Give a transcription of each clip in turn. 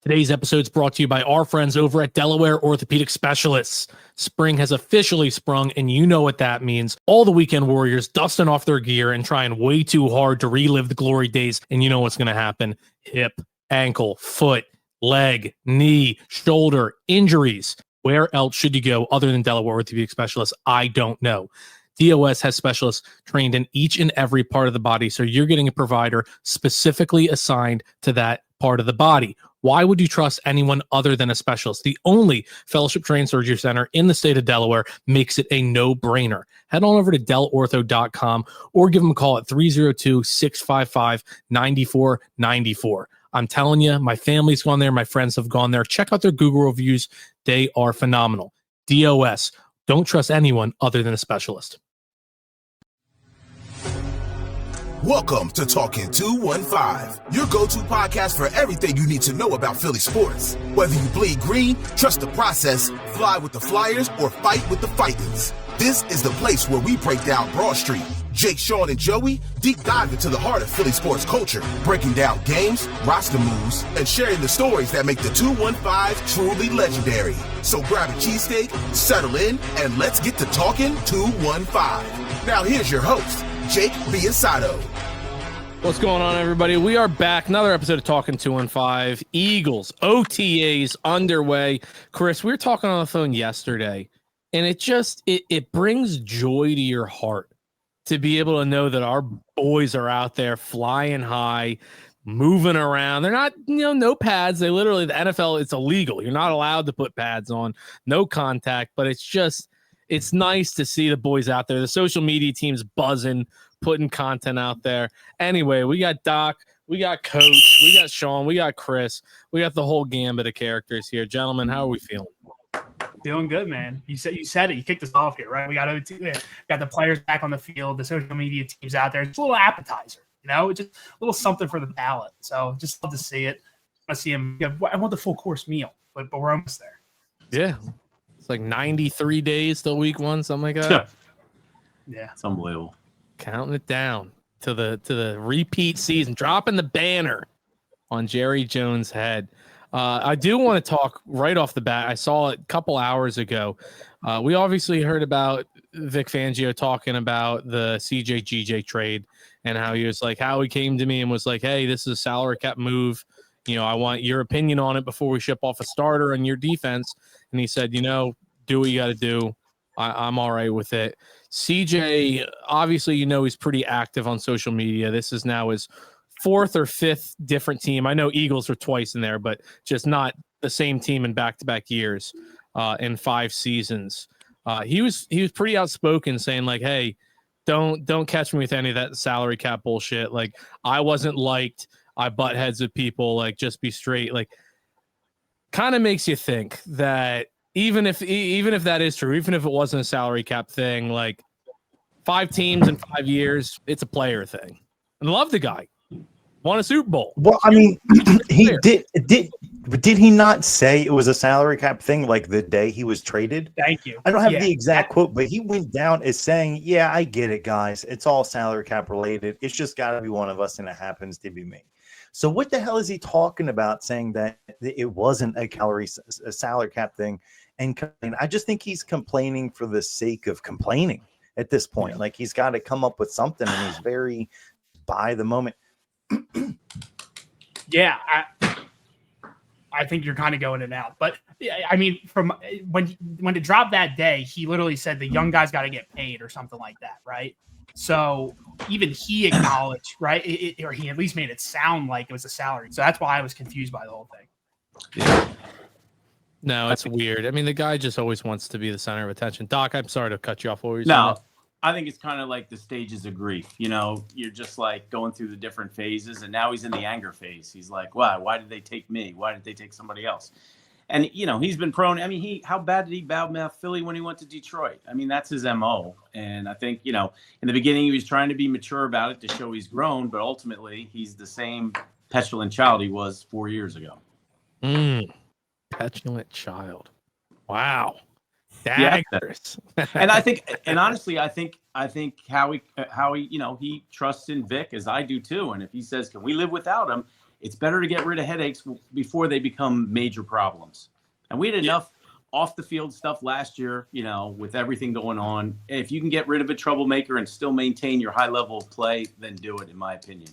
Today's episode is brought to you by our friends over at Delaware Orthopedic Specialists. Spring has officially sprung, and you know what that means. All the weekend warriors dusting off their gear and trying way too hard to relive the glory days, and you know what's going to happen. Hip, ankle, foot, leg, knee, shoulder, injuries. Where else should you go other than Delaware Orthopedic Specialists? I don't know. DOS has specialists trained in each and every part of the body, so you're getting a provider specifically assigned to that part of the body. Why would you trust anyone other than a specialist? The only fellowship-trained surgery center in the state of Delaware makes it a no-brainer. Head on over to delortho.com or give them a call at 302-655-9494. I'm telling you, my family's gone there. My friends have gone there. Check out their Google reviews. They are phenomenal. DOS. Don't trust anyone other than a specialist. Welcome to Talking 215, your go-to podcast for everything you need to know about Philly sports. Whether you bleed green, trust the process, fly with the Flyers, or fight with the Fightins, this is the place where we break down Broad Street. Jake, Sean, and Joey deep dive into the heart of Philly sports culture, breaking down games, roster moves, and sharing the stories that make the 215 truly legendary. So grab a cheesesteak, settle in, and let's get to Talking 215. Now here's your host, Jake Biasado. What's going on, everybody? We are back. Another episode of Talking 215. Eagles, OTAs underway. Chris, we were talking on the phone yesterday, and it brings joy to your heart to be able to know that our boys are out there flying high, moving around. They're not, no pads. They literally, the NFL, it's illegal. You're not allowed to put pads on, no contact, but it's nice to see the boys out there. The social media team's buzzing, putting content out there. Anyway, we got Doc, we got Coach, we got Sean, we got Chris, we got the whole gambit of characters here. Gentlemen, how are we feeling? Feeling good, man. You said it. You kicked us off here, right? We got got the players back on the field, the social media teams out there. It's a little appetizer, just a little something for the palate. So just love to see it. I see him. I want the full course meal, but we're almost there. Yeah. It's like 93 days till week one, something like that. Yeah. It's unbelievable. Counting it down to the repeat season, dropping the banner on Jerry Jones' head. I do want to talk right off the bat. I saw it a couple hours ago. We obviously heard about Vic Fangio talking about the CJ-GJ trade and how how he came to me and was like, hey, this is a salary cap move. I want your opinion on it before we ship off a starter on your defense. And he said, do what you got to do. I'm all right with it. CJ, obviously, he's pretty active on social media. This is now his fourth or fifth different team. I know Eagles are twice in there, but just not the same team in back-to-back years in 5 seasons. He was pretty outspoken, saying like, "Hey, don't catch me with any of that salary cap bullshit. Like, I wasn't liked. I butt heads with people. Like, just be straight." Like, kind of makes you think that even if that is true, even if it wasn't a salary cap thing, like 5 teams in 5 years, it's a player thing. And love the guy. Won a Super Bowl. Well, I mean, he did he not say it was a salary cap thing like the day he was traded? Thank you. I don't have the exact quote, but he went down as saying, yeah, I get it, guys. It's all salary cap related. It's just got to be one of us, and it happens to be me. So what the hell is he talking about saying that it wasn't a salary cap thing? And I just think he's complaining for the sake of complaining at this point. Yeah. Like, he's got to come up with something, and he's very by the moment. Yeah, I think you're kind of going in and out. But, I mean, from when it dropped that day, he literally said the young guys got to get paid or something like that, right? So even he acknowledged, right, or he at least made it sound like it was a salary. So that's why I was confused by the whole thing. Yeah. No, it's weird. I mean, the guy just always wants to be the center of attention. Doc, I'm sorry to cut you off. What were you saying? I think it's kind of like the stages of grief. You're just like going through the different phases, and now he's in the anger phase. He's like, wow, why did they take me? Why did they take somebody else? And, he's been prone. I mean, how bad did he badmouth Philly when he went to Detroit? I mean, that's his MO. And I think, in the beginning, he was trying to be mature about it to show he's grown, but ultimately he's the same petulant child he was 4 years ago. Petulant child. Wow. Daggers. Yeah. And I think, and honestly, I think Howie, he trusts in Vic as I do too. And if he says, can we live without him? It's better to get rid of headaches before they become major problems. And we had enough off the field stuff last year, with everything going on. If you can get rid of a troublemaker and still maintain your high level of play, then do it, in my opinion.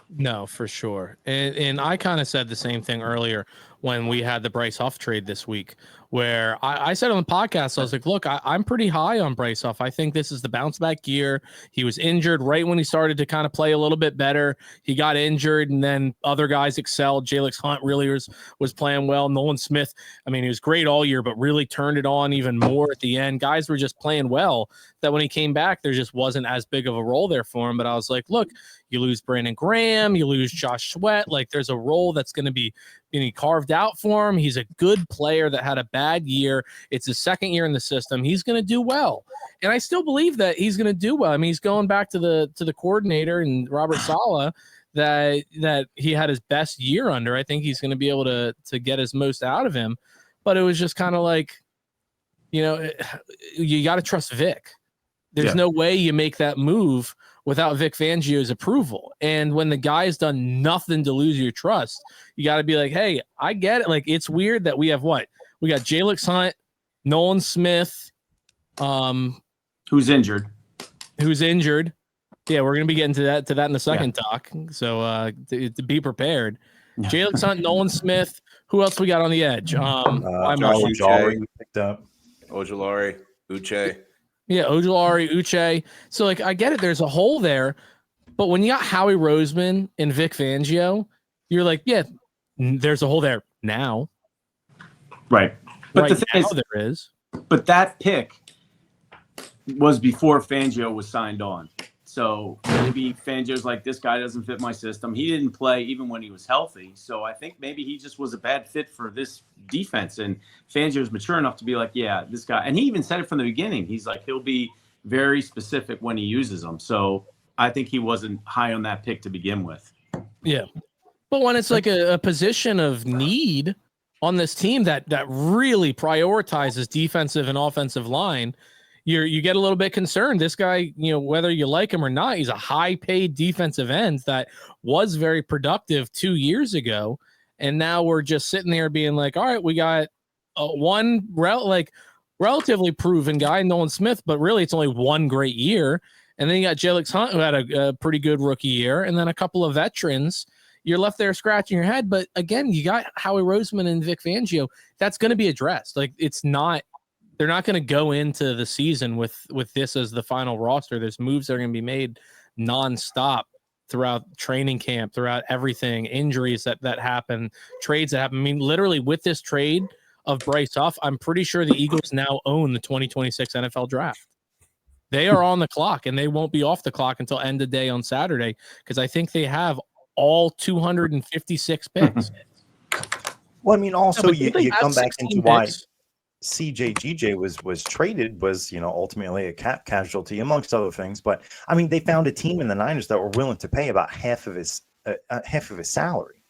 No, for sure. And I kind of said the same thing earlier when we had the Bryce Huff trade this week, where I said on the podcast, I was like, look, I'm pretty high on Bryce Huff. I think this is the bounce back year. He was injured right when he started to kind of play a little bit better. He got injured, and then other guys excelled. Jalix Hunt really was playing well. Nolan Smith, I mean, he was great all year, but really turned it on even more at the end. Guys were just playing well that when he came back, there just wasn't as big of a role there for him. But I was like, look, you lose Brandon Graham, you lose Josh Sweat. Like, there's a role that's going to be carved out for him. He's a good player that had a bad year. It's his second year in the system. He's going to do well. And I still believe that he's going to do well. I mean, he's going back to the coordinator and Robert Saleh that he had his best year under. I think he's going to be able to get his most out of him. But it was just kind of like, you got to trust Vic. There's no way you make that move without Vic Fangio's approval. And when the guy's done nothing to lose your trust, you got to be like, hey, I get it. Like, it's weird that we have what? We got Jalix Hunt, Nolan Smith, who's injured. Yeah, we're going to be getting to that in the second talk. So to be prepared. Jalix Hunt, Nolan Smith. Who else we got on the edge? Ojulari picked up. Ojulari, Uche. Yeah, Ojulari, Uche. So, like, I get it. There's a hole there. But when you got Howie Roseman and Vic Fangio, you're like, yeah, there's a hole there now. Right. But the thing is, there is. But that pick was before Fangio was signed on. So maybe Fangio's like, this guy doesn't fit my system. He didn't play even when he was healthy. So I think maybe he just was a bad fit for this defense. And Fangio's mature enough to be like, yeah, this guy. And he even said it from the beginning. He's like, he'll be very specific when he uses them. So I think he wasn't high on that pick to begin with. Yeah. But when it's like a position of need on this team that really prioritizes defensive and offensive line, you get a little bit concerned. This guy, whether you like him or not, he's a high-paid defensive end that was very productive 2 years ago, and now we're just sitting there being like, all right, we got one relatively proven guy, Nolan Smith, but really it's only one great year, and then you got Jalix Hunt, who had a pretty good rookie year, and then a couple of veterans. You're left there scratching your head, but again, you got Howie Roseman and Vic Fangio. That's going to be addressed. Like, it's not. They're not going to go into the season with this as the final roster. There's moves that are going to be made nonstop throughout training camp, throughout everything, injuries that happen, trades that happen. I mean, literally with this trade of Bryce Huff, I'm pretty sure the Eagles now own the 2026 NFL draft. They are on the clock, and they won't be off the clock until end of day on Saturday, because I think they have all 256 picks. Well, I mean, also you come back into why picks. CJGJ was traded was ultimately a cap casualty amongst other things, but I mean they found a team in the Niners that were willing to pay about half of his salary,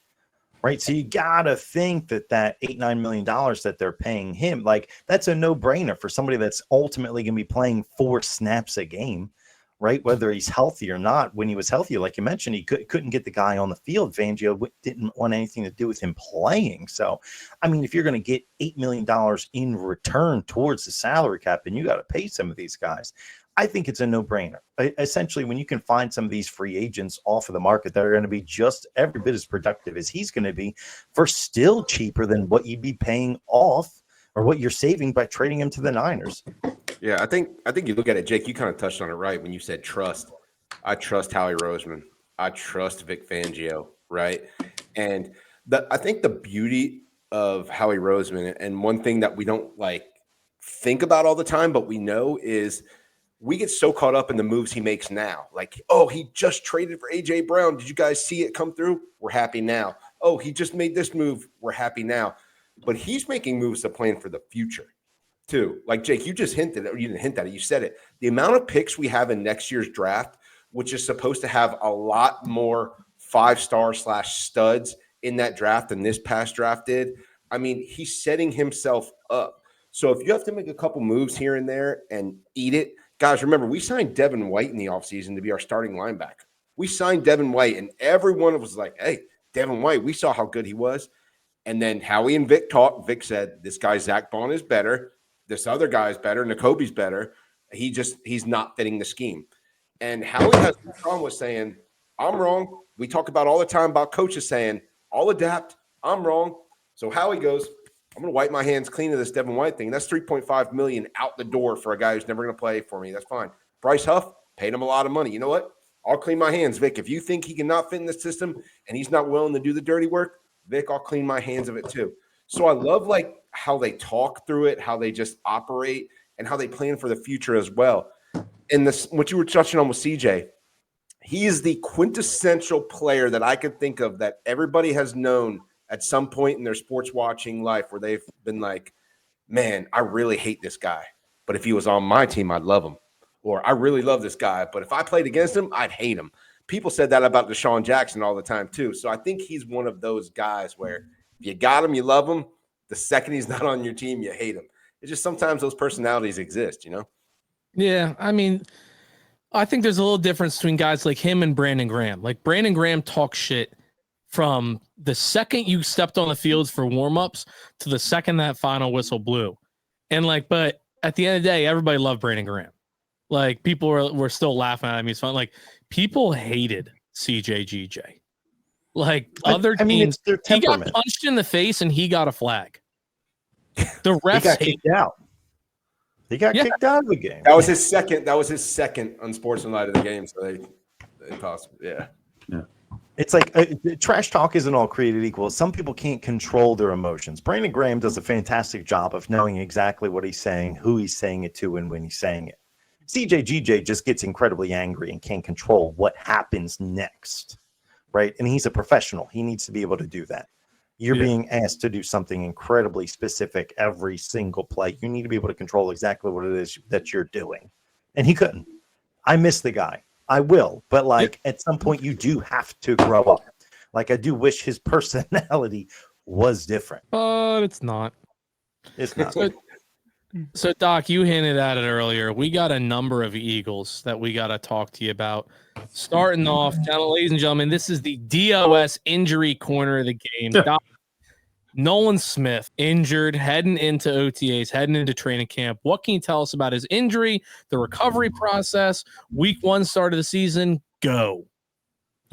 right? So you gotta think that $8-9 million that they're paying him, like, that's a no brainer for somebody that's ultimately gonna be playing 4 snaps a game, right? Whether he's healthy or not. When he was healthy, like you mentioned, he couldn't get the guy on the field. Fangio didn't want anything to do with him playing. So, I mean, if you're going to get $8 million in return towards the salary cap, and you got to pay some of these guys, I think it's a no-brainer. Essentially, when you can find some of these free agents off of the market that are going to be just every bit as productive as he's going to be for still cheaper than what you'd be paying off or what you're saving by trading him to the Niners. Yeah, I think you look at it, Jake, you kind of touched on it right when you said trust. I trust Howie Roseman. I trust Vic Fangio, right? And I think the beauty of Howie Roseman, and one thing that we don't think about all the time, but we know, is we get so caught up in the moves he makes now. Like, oh, he just traded for A.J. Brown. Did you guys see it come through? We're happy now. Oh, he just made this move. We're happy now. But he's making moves to plan for the future too. Like, Jake, you just hinted, or you didn't hint at it, you said it. The amount of picks we have in next year's draft, which is supposed to have a lot more 5-star / studs in that draft than this past draft did. I mean, he's setting himself up. So if you have to make a couple moves here and there and eat it, guys, remember, we signed Devin White in the offseason to be our starting linebacker. We signed Devin White, and everyone was like, hey, Devin White, we saw how good he was. And then Howie and Vic talked. Vic said, this guy, Zach Bond, is better. This other guy is better. Nakobe's better. He's not fitting the scheme. And Howie was saying, I'm wrong. We talk about all the time about coaches saying, I'll adapt. I'm wrong. So Howie goes, I'm going to wipe my hands clean of this Devin White thing. That's $3.5 million out the door for a guy who's never going to play for me. That's fine. Bryce Huff, paid him a lot of money. You know what? I'll clean my hands, Vic. If you think he cannot fit in the system and he's not willing to do the dirty work, Vic, I'll clean my hands of it too. So I love like how they talk through it, how they just operate, and how they plan for the future as well. And this, what you were touching on with CJ, he is the quintessential player that I could think of that everybody has known at some point in their sports watching life where they've been like, man, I really hate this guy, but if he was on my team, I'd love him. Or I really love this guy, but if I played against him, I'd hate him. People said that about Deshaun Jackson all the time too. So I think he's one of those guys where if you got him, you love him. The second he's not on your team, you hate him. It's just sometimes those personalities exist, you know? Yeah, I mean, I think there's a little difference between guys like him and Brandon Graham. Like Brandon Graham talks shit from the second you stepped on the fields for warmups to the second that final whistle blew. And like, but at the end of the day, everybody loved Brandon Graham. Like people were still laughing at him. He's fun. Like people hated CJGJ. Like other teams, it's their he got temperament. punched in the face and he got a flag. The refs He got kicked out. He got kicked out of the game. That was his second unsportsmanlike of the game. So they possibly, yeah. It's like trash talk isn't all created equal. Some people can't control their emotions. Brandon Graham does a fantastic job of knowing exactly what he's saying, who he's saying it to, and when he's saying it. CJGJ just gets incredibly angry and can't control what happens next, right? And he's a professional. He needs to be able to do that. You're being asked to do something incredibly specific every single play. You need to be able to control exactly what it is that you're doing. And he couldn't. I miss the guy. I will. But like at some point you do have to grow up. Like I do wish his personality was different. But it's not. It's not. So, Doc, you hinted at it earlier. We got a number of Eagles that we got to talk to you about. Starting off, ladies and gentlemen, this is the DOS injury corner of the game. Doc, Nolan Smith injured, heading into OTAs, heading into training camp. What can you tell us about his injury, the recovery process, week 1 start of the season? Go.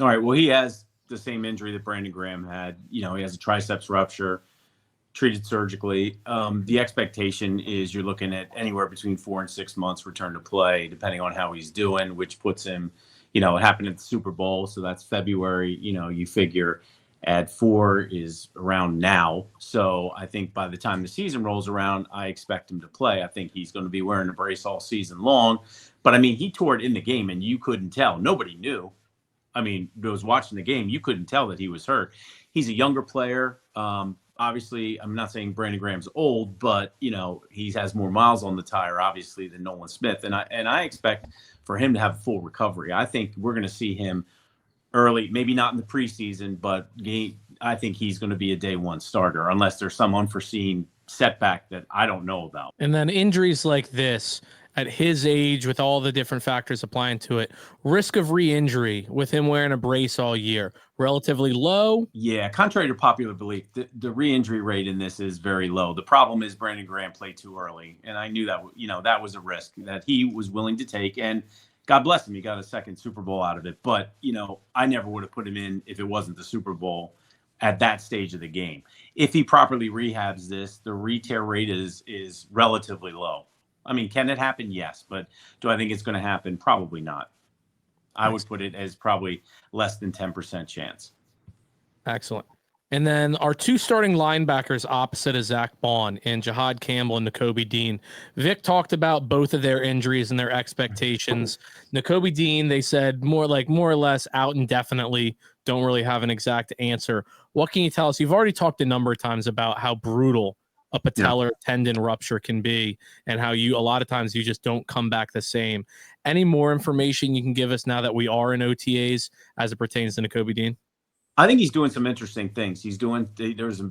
All right. Well, he has the same injury that Brandon Graham had. You know, he has a triceps rupture. Treated surgically. The expectation is you're looking at anywhere between 4 and 6 months return to play, depending on how he's doing, which puts him, you know, it happened at the Super Bowl. So that's February. You know, you figure at 4 is around now. So I think by the time the season rolls around, I expect him to play. I think he's going to be wearing a brace all season long. But I mean, he tore it in the game and you couldn't tell. Nobody knew. I mean, who was watching the game, you couldn't tell that he was hurt. He's a younger player. Obviously, I'm not saying Brandon Graham's old, but you know he has more miles on the tire, obviously, than Nolan Smith, and I expect for him to have full recovery. I think we're going to see him early, maybe not in the preseason, but I think he's going to be a day 1 starter unless there's some unforeseen setback that I don't know about. And then injuries like this at his age, with all the different factors applying to it, risk of re-injury with him wearing a brace all year, relatively low. Yeah, contrary to popular belief, the re-injury rate in this is very low. The problem is Brandon Graham played too early, and I knew that, you know, that was a risk that he was willing to take, and God bless him, he got a second Super Bowl out of it. But, you know, I never would have put him in if it wasn't the Super Bowl at that stage of the game. If he properly rehabs this, the re-tear rate is relatively low. I mean, can it happen? Yes. But do I think it's going to happen? Probably not. I would put it as probably less than 10% chance. Excellent. And then our 2 starting linebackers opposite of Zach Bond and Jahad Campbell and Nakobe Dean. Vic talked about both of their injuries and their expectations. Nakobe Dean, they said more or less out indefinitely, don't really have an exact answer. What can you tell us? You've already talked a number of times about how brutal a patellar tendon rupture can be and how a lot of times you just don't come back the same. Any more information you can give us now that we are in OTAs as it pertains to Nakobe Dean? I think he's doing some interesting things. There's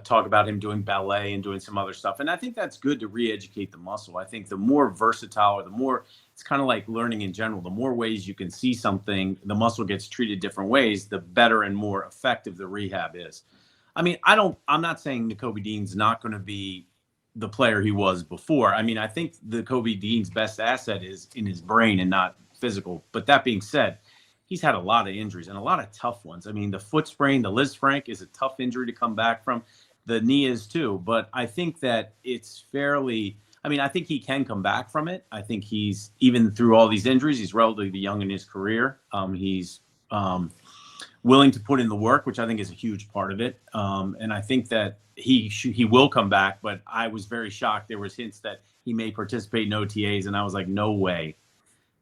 talk about him doing ballet and doing some other stuff. And I think that's good to re-educate the muscle. I think the more versatile or the more, it's kind of like learning in general, the more ways you can see something, the muscle gets treated different ways, the better and more effective the rehab is. I mean, I'm not saying Nakobe Dean's not going to be the player he was before. I mean, I think the Kobe Dean's best asset is in his brain and not physical. But that being said, he's had a lot of injuries and a lot of tough ones. I mean, the foot sprain, the Liz Frank is a tough injury to come back from. The knee is too. But I think that it's I think he can come back from it. I think he's, even through all these injuries, he's relatively young in his career. He's willing to put in the work, which I think is a huge part of it. And I think that he will come back, but I was very shocked. There was hints that he may participate in OTAs, and I was like, no way.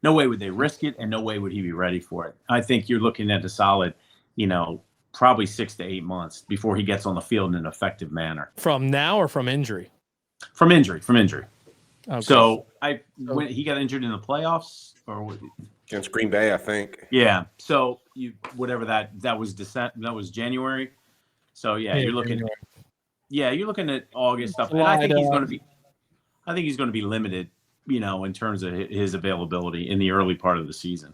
No way would they risk it, and no way would he be ready for it. I think you're looking at a solid, probably 6 to 8 months before he gets on the field in an effective manner. From now or from injury? From injury. Okay. So when he got injured in the playoffs or against Green Bay, I think. Yeah. So that was January. So you're looking. January. Yeah, you're looking at August stuff, and I think he's going to be limited, in terms of his availability in the early part of the season.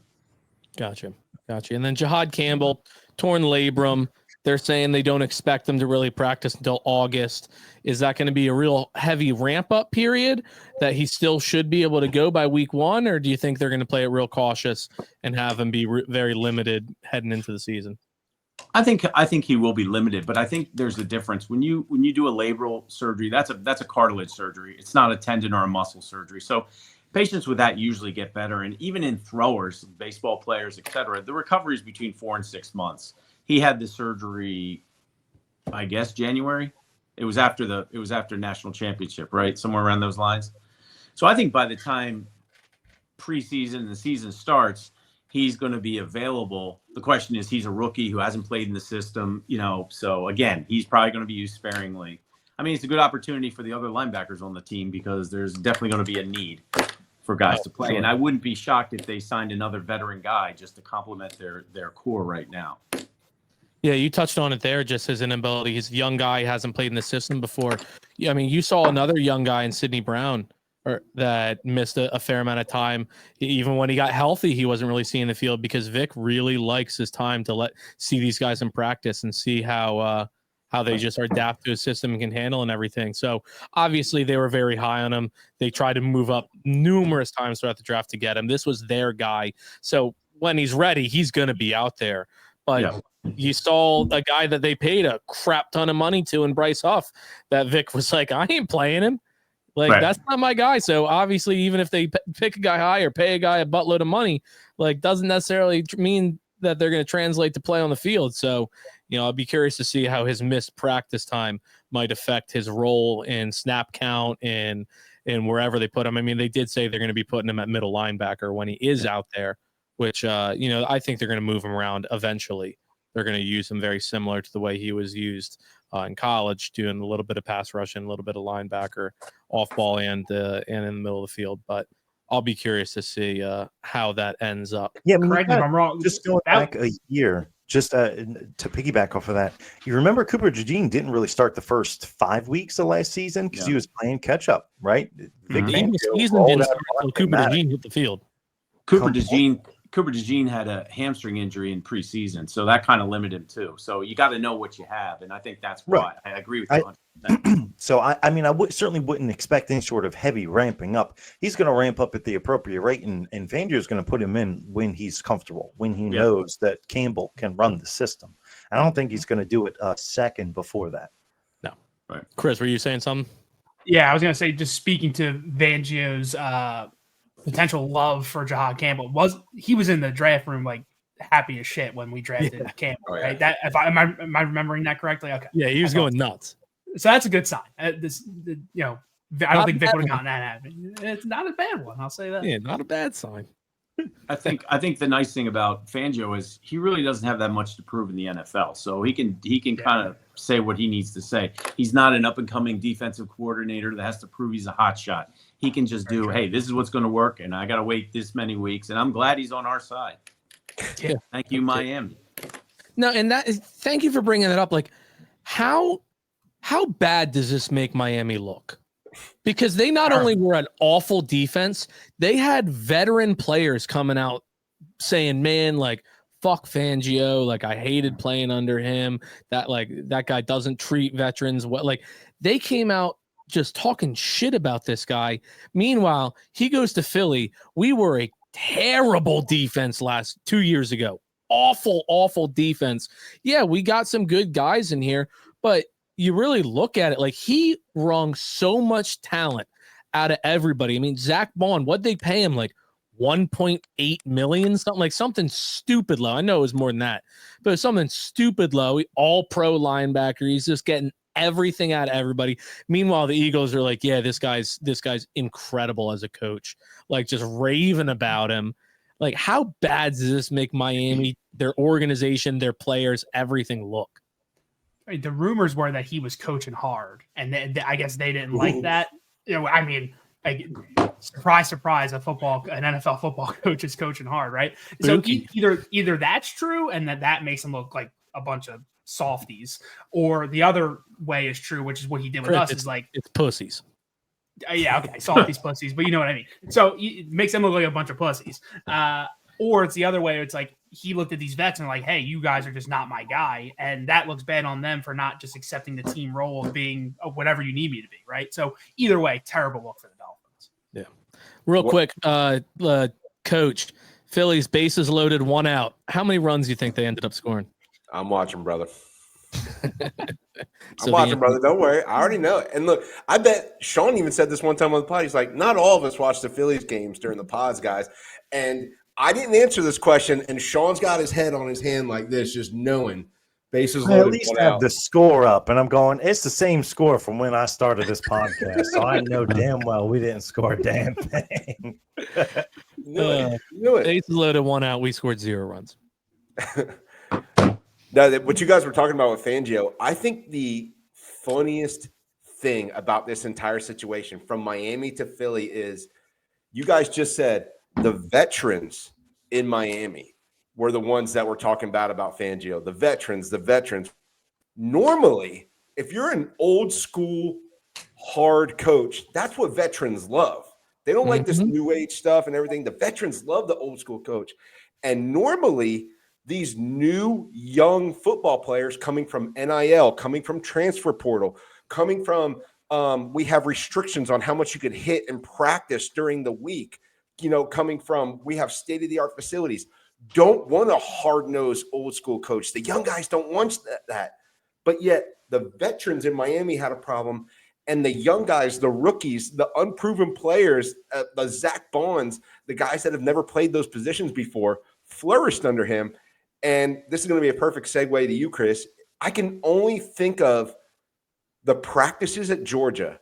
Gotcha. And then Jahad Campbell, torn labrum. They're saying they don't expect him to really practice until August. Is that going to be a real heavy ramp-up period that he still should be able to go by week 1, or do you think they're going to play it real cautious and have him be very limited heading into the season? I think he will be limited, but I think there's a difference when you do a labral surgery. That's a cartilage surgery. It's not a tendon or a muscle surgery. So patients with that usually get better, and even in throwers, baseball players, etc., the recovery is between 4 and 6 months. He had the surgery, I guess, January. It was after national championship, right? Somewhere around those lines. So I think by the time preseason and the season starts, he's going to be available. The question is, he's a rookie who hasn't played in the system, so again, he's probably going to be used sparingly. I mean, it's a good opportunity for the other linebackers on the team because there's definitely going to be a need for guys to play. Sure. And I wouldn't be shocked if they signed another veteran guy just to complement their core right now. Yeah, you touched on it there, just his inability. He's a young guy, hasn't played in the system before. Yeah, I mean, you saw another young guy in Sidney Brown that missed a fair amount of time. Even when he got healthy, he wasn't really seeing the field because Vic really likes his time to see these guys in practice and see how they just adapt to his system and can handle and everything. So obviously they were very high on him. They tried to move up numerous times throughout the draft to get him. This was their guy. So when he's ready, he's going to be out there. But you saw a guy that they paid a crap ton of money to in Bryce Huff that Vic was like, I ain't playing him. That's not my guy. So obviously, even if they pick a guy high or pay a guy a buttload of money, doesn't necessarily mean that they're going to translate to play on the field. So, I'll be curious to see how his missed practice time might affect his role in snap count and wherever they put him. I mean, they did say they're going to be putting him at middle linebacker when he is out there, which, I think they're going to move him around eventually. They're going to use him very similar to the way he was used in college, doing a little bit of pass rush and a little bit of linebacker, off ball and in the middle of the field. But I'll be curious to see how that ends up. Yeah, I mean, correct me if I'm wrong. Just going back a year, just to piggyback off of that, you remember Cooper DeJean didn't really start the first 5 weeks of last season because he was playing catch up, right? Cooper DeJean hit the field. Cooper DeJean had a hamstring injury in preseason, so that kind of limited him too. So you got to know what you have, and I think that's why I agree with you. So I certainly wouldn't expect any sort of heavy ramping up. He's going to ramp up at the appropriate rate, and Fangio is going to put him in when he's comfortable, when he knows that Campbell can run the system. I don't think he's going to do it a second before that. No, right. Chris, were you saying something? Yeah, I was going to say, just speaking to Fangio's potential love for Jahad Campbell, he was in the draft room happy as shit when we drafted Campbell, right? That am I remembering that correctly? Okay. Yeah, he was going nuts. So that's a good sign. I don't think Vic would have gotten that happening. It's not a bad one, I'll say that. Yeah, not a bad sign. I think the nice thing about Fangio is he really doesn't have that much to prove in the NFL, so he can kind of say what he needs to say. He's not an up and coming defensive coordinator that has to prove he's a hot shot. He can just do, hey, this is what's going to work, and I got to wait this many weeks, and I'm glad he's on our side. Yeah. Thank you, Miami. No, and thank you for bringing that up. Like, how bad does this make Miami look? Because they not only were an awful defense, they had veteran players coming out saying, man, like, fuck Fangio. Like, I hated playing under him. That guy doesn't treat veterans well. Like, they came out just talking shit about this guy. Meanwhile, he goes to Philly. We were a terrible defense 2 years ago. Awful defense. Yeah, we got some good guys in here, but you really look at it, like, he wrung so much talent out of everybody. I mean, Zach Bond, what'd they pay him? Like 1.8 million, something stupid low. I know it was more than that, but it was something stupid low. All pro linebacker. He's just getting everything out of everybody. Meanwhile, the Eagles are like, yeah, this guy's incredible as a coach, like just raving about him. Like, how bad does this make Miami, their organization, their players, everything look? The rumors were that he was coaching hard, and I guess they didn't like that. You know, I mean, like, surprise, surprise, an NFL football coach is coaching hard, right? So either that's true, and that makes them look like a bunch of softies, or the other way is true, which is what he did with us. Is like, it's pussies. Yeah, okay, softies, pussies, but you know what I mean. So it makes them look like a bunch of pussies. Or it's the other way. It's like he looked at these vets and like, hey, you guys are just not my guy. And that looks bad on them for not just accepting the team role of being whatever you need me to be, right? So either way, terrible look for the Dolphins. Yeah. Real quick, Coach, Phillies, bases loaded, 1 out. How many runs do you think they ended up scoring? I'm watching, brother. I'm watching, brother. Don't worry. I already know it. And look, I bet Sean even said this one time on the pod. He's like, not all of us watch the Phillies games during the pods, guys. And I didn't answer this question, and Sean's got his head on his hand like this, just knowing bases loaded. I at least have the score up, and I'm going, it's the same score from when I started this podcast, so I know damn well we didn't score a damn thing. Knew it. Bases loaded, 1 out. We scored 0 runs. Now, what you guys were talking about with Fangio, I think the funniest thing about this entire situation from Miami to Philly is you guys just said the veterans in Miami were the ones that were talking bad about Fangio. The veterans. Normally, if you're an old school hard coach, that's what veterans love. They don't like this new age stuff and everything. The veterans love the old school coach. And normally, these new young football players coming from NIL, coming from transfer portal, coming from we have restrictions on how much you could hit and practice during the week, coming from we have state-of-the-art facilities, don't want a hard-nosed old school coach. The young guys don't want that. But yet the veterans in Miami had a problem, and the young guys, the rookies, the unproven players, the Zach Bonds, the guys that have never played those positions before, flourished under him. And this is going to be a perfect segue to you, Chris. I can only think of the practices at Georgia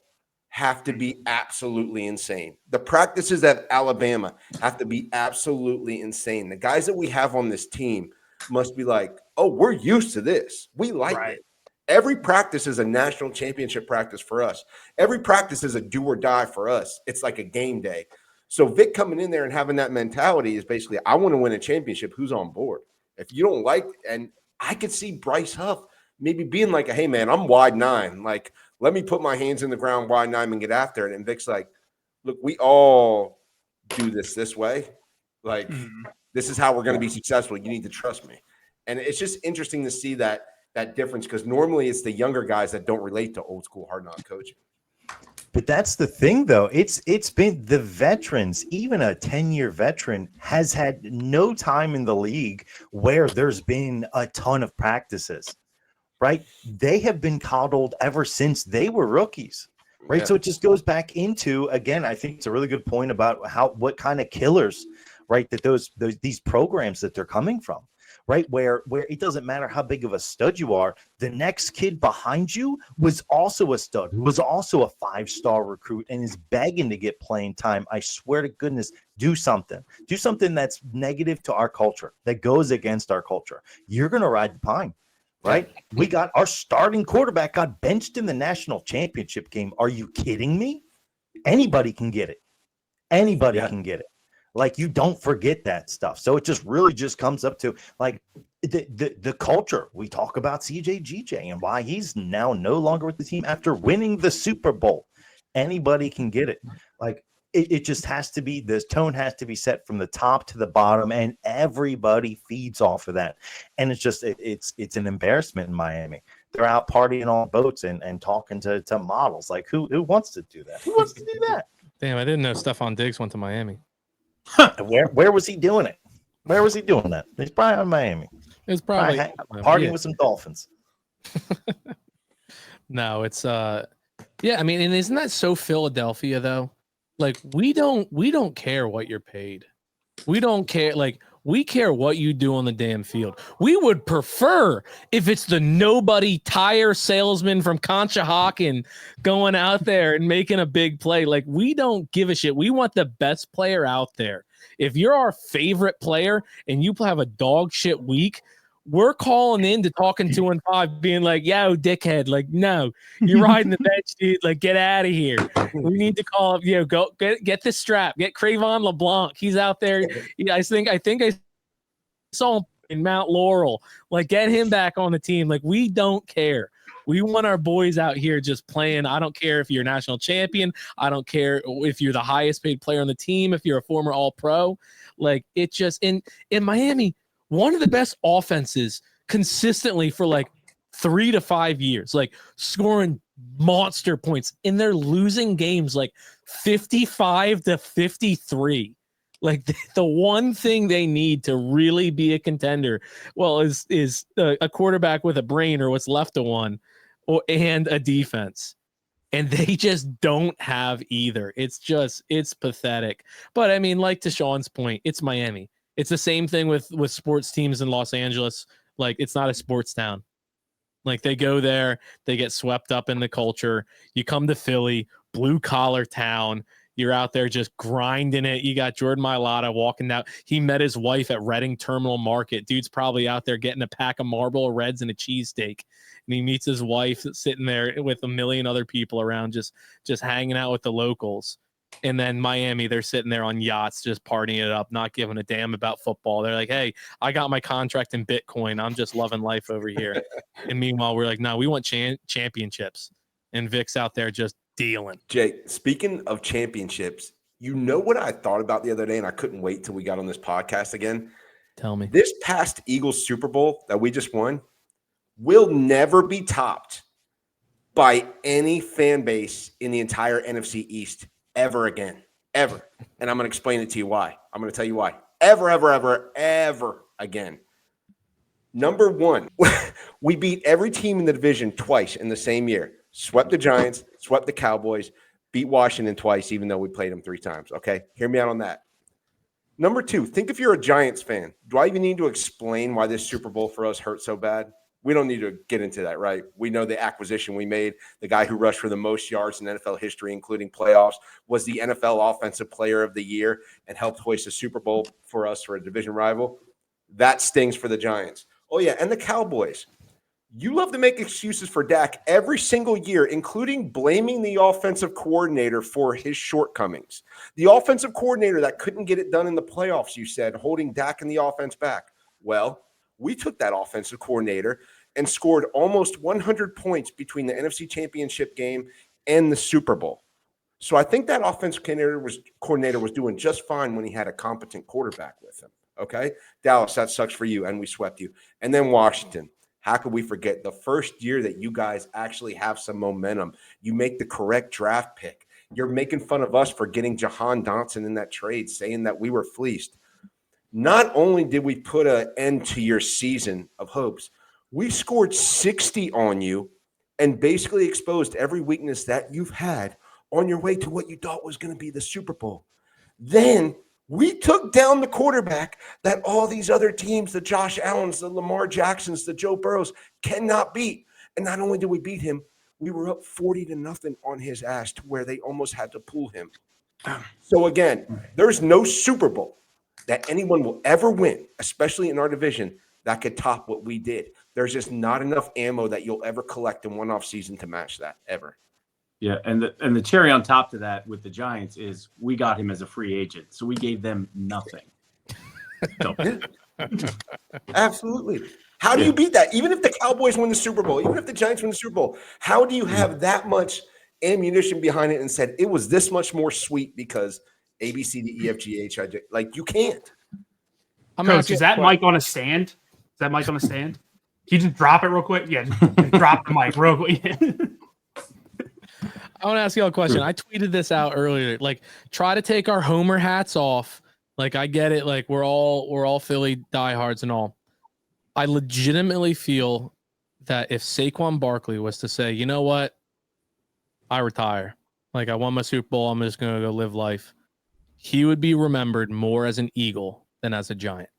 have to be absolutely insane. The practices at Alabama have to be absolutely insane. The guys that we have on this team must be like, oh, we're used to this. We like it. Every practice is a national championship practice for us. Every practice is a do or die for us. It's like a game day. So Vic coming in there and having that mentality is basically, I want to win a championship. Who's on board? If you don't like, and I could see Bryce Huff maybe being like, hey, man, I'm wide 9. Like, let me put my hands in the ground wide 9 and get after it. And Vic's like, look, we all do this way. Like, this is how we're going to be successful. You need to trust me. And it's just interesting to see that difference, because normally it's the younger guys that don't relate to old school hard knock coaching. But that's the thing, though. It's been the veterans. Even a 10-year veteran has had no time in the league where there's been a ton of practices, right? They have been coddled ever since they were rookies, right? Yeah. So it just goes back into, again, I think it's a really good point about what kind of killers, right, that these programs that they're coming from. Right, where it doesn't matter how big of a stud you are, the next kid behind you was also a stud, was also a 5-star recruit, and is begging to get playing time. I swear to goodness, do something that's negative to our culture, that goes against our culture. You're gonna ride the pine, right? We got our starting quarterback got benched in the national championship game. Are you kidding me? Anybody can get it. Anybody can get it. Like, you don't forget that stuff. So it just really just comes up to, like, the culture. We talk about CJGJ and why he's now no longer with the team after winning the Super Bowl. Anybody can get it. Like it just has to be, this tone has to be set from the top to the bottom, and everybody feeds off of that. And it's just it's an embarrassment in Miami. They're out partying on boats and talking to models. Like who wants to do that? Who wants to do that? Damn, I didn't know Stephon Diggs went to Miami. Where was he doing it? Where was he doing that? He's probably in Miami. It's probably partying with some dolphins. No, it's yeah, I mean, and isn't that so Philadelphia though? Like we don't care what you're paid. We don't care. Like we care what you do on the damn field. We would prefer if it's the nobody tire salesman from Conshohocken going out there and making a big play. Like we don't give a shit. We want the best player out there. If you're our favorite player and you have a dog shit week, we're calling in to Talking 2 and 5, being like, yo, dickhead, like, no, you're riding the bench, dude. Like, get out of here. We need to call up, go get the strap, get Cravon LeBlanc. He's out there. Yeah, I think I saw him in Mount Laurel. Like, get him back on the team. Like, we don't care. We want our boys out here just playing. I don't care if you're a national champion. I don't care if you're the highest paid player on the team, if you're a former All-Pro. Like, it just in Miami, one of the best offenses consistently for like 3 to 5 years, like scoring monster points, and they're losing games like 55-53. Like the one thing they need to really be a contender, well, is a quarterback with a brain, or what's left of one, and a defense. And they just don't have either. It's pathetic. But I mean, like to Sean's point, it's Miami. It's the same thing with sports teams in Los Angeles. Like, it's not a sports town. Like, they go there, they get swept up in the culture. You come to Philly, blue collar town. You're out there just grinding it. You got Jordan Mailata walking out. He met his wife at Reading Terminal Market. Dude's probably out there getting a pack of Marlboro Reds and a cheesesteak. And he meets his wife sitting there with a million other people around, just hanging out with the locals. And then Miami, they're sitting there on yachts, just partying it up, not giving a damn about football. They're like, hey, I got my contract in Bitcoin. I'm just loving life over here. And meanwhile, we're like, no, we want championships. And Vic's out there just dealing. Jake, speaking of championships, you know what I thought about the other day, and I couldn't wait till we got on this podcast again? Tell me. This past Eagles Super Bowl that we just won will never be topped by any fan base in the entire NFC East ever again, ever. And I'm going to explain it to you why. I'm going to tell you why. Ever again. Number one, we beat every team in the division twice in the same year. Swept the Giants, swept the Cowboys, beat Washington twice, even though we played them 3 times. Okay, hear me out on that. Number two, think if you're a Giants fan, do I even need to explain why this Super Bowl for us hurt so bad? We don't need to get into that, right? We know the acquisition we made. The guy who rushed for the most yards in NFL history, including playoffs, was the NFL Offensive Player of the Year and helped hoist a Super Bowl for us for a division rival. That stings for the Giants. Oh, yeah, and the Cowboys. You love to make excuses for Dak every single year, including blaming the offensive coordinator for his shortcomings. The offensive coordinator that couldn't get it done in the playoffs, you said, holding Dak and the offense back. Well, we took that offensive coordinator and scored almost 100 points between the NFC Championship game and the Super Bowl. So I think that offensive coordinator was doing just fine when he had a competent quarterback with him. Okay? Dallas, that sucks for you, and we swept you. And then Washington. How could we forget the first year that you guys actually have some momentum? You make the correct draft pick. You're making fun of us for getting Jahan Dotson in that trade, saying that we were fleeced. Not only did we put an end to your season of hopes, we scored 60 on you and basically exposed every weakness that you've had on your way to what you thought was going to be the Super Bowl. Then we took down the quarterback that all these other teams, the Josh Allens, the Lamar Jacksons, the Joe Burrows, cannot beat. And not only did we beat him, we were up 40-0 on his ass to where they almost had to pull him. So again, there's no Super Bowl that anyone will ever win, especially in our division, that could top what we did. There's just not enough ammo that you'll ever collect in one offseason to match that ever. Yeah, and the cherry on top to that with the Giants is we got him as a free agent, so we gave them nothing. So Absolutely. How do you beat that? Even if the Cowboys win the Super Bowl, even if the Giants win the Super Bowl, how do you have that much ammunition behind it and said it was this much more sweet because A, B, C, D, E, F, G, H, I, J? Like, you can't. Coach, is that mic on a stand? Is that mic on a stand? Can you just drop it real quick? Yeah, just drop the mic real quick. I want to ask you all a question. I tweeted this out earlier. Like, try to take our Homer hats off. Like, I get it. Like, we're all Philly diehards and all. I legitimately feel that if Saquon Barkley was to say, you know what, I retire. Like, I won my Super Bowl. I'm just going to go live life. He would be remembered more as an Eagle than as a Giant.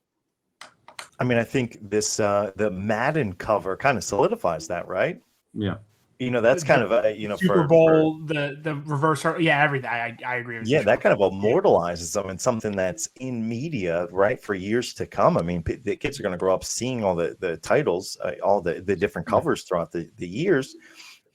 I mean, I think this the Madden cover kind of solidifies that, right? Yeah. You know, that's kind of a, Super Bowl, the reverse, everything. I agree with you. Yeah, that kind of immortalizes them in something that's in media, right, for years to come. I mean, the kids are going to grow up seeing all the titles, all the different covers throughout the years,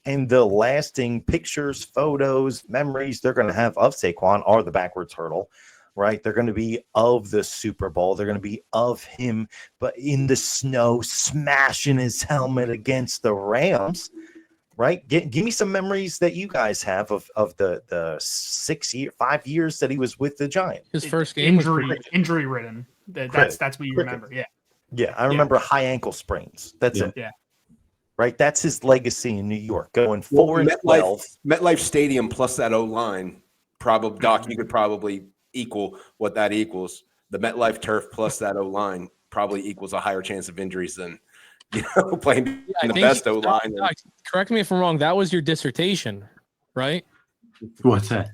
and the lasting pictures, photos, memories they're going to have of Saquon are the backwards hurdle, right? They're going to be of the Super Bowl. They're going to be of him, but in the snow, smashing his helmet against the Rams. Right, give me some memories that you guys have of the 5 years that he was with the Giants. His first game injury ridden. That's what you remember. Yeah, I remember high ankle sprains. That's it. Yeah, right. That's his legacy in New York, going 4-12. MetLife Stadium plus that O line, probably Doc. You could probably equal what that equals. The MetLife turf plus that O line probably equals a higher chance of injuries than. Playing in the best O line. Correct me if I'm wrong. That was your dissertation, right? What's that?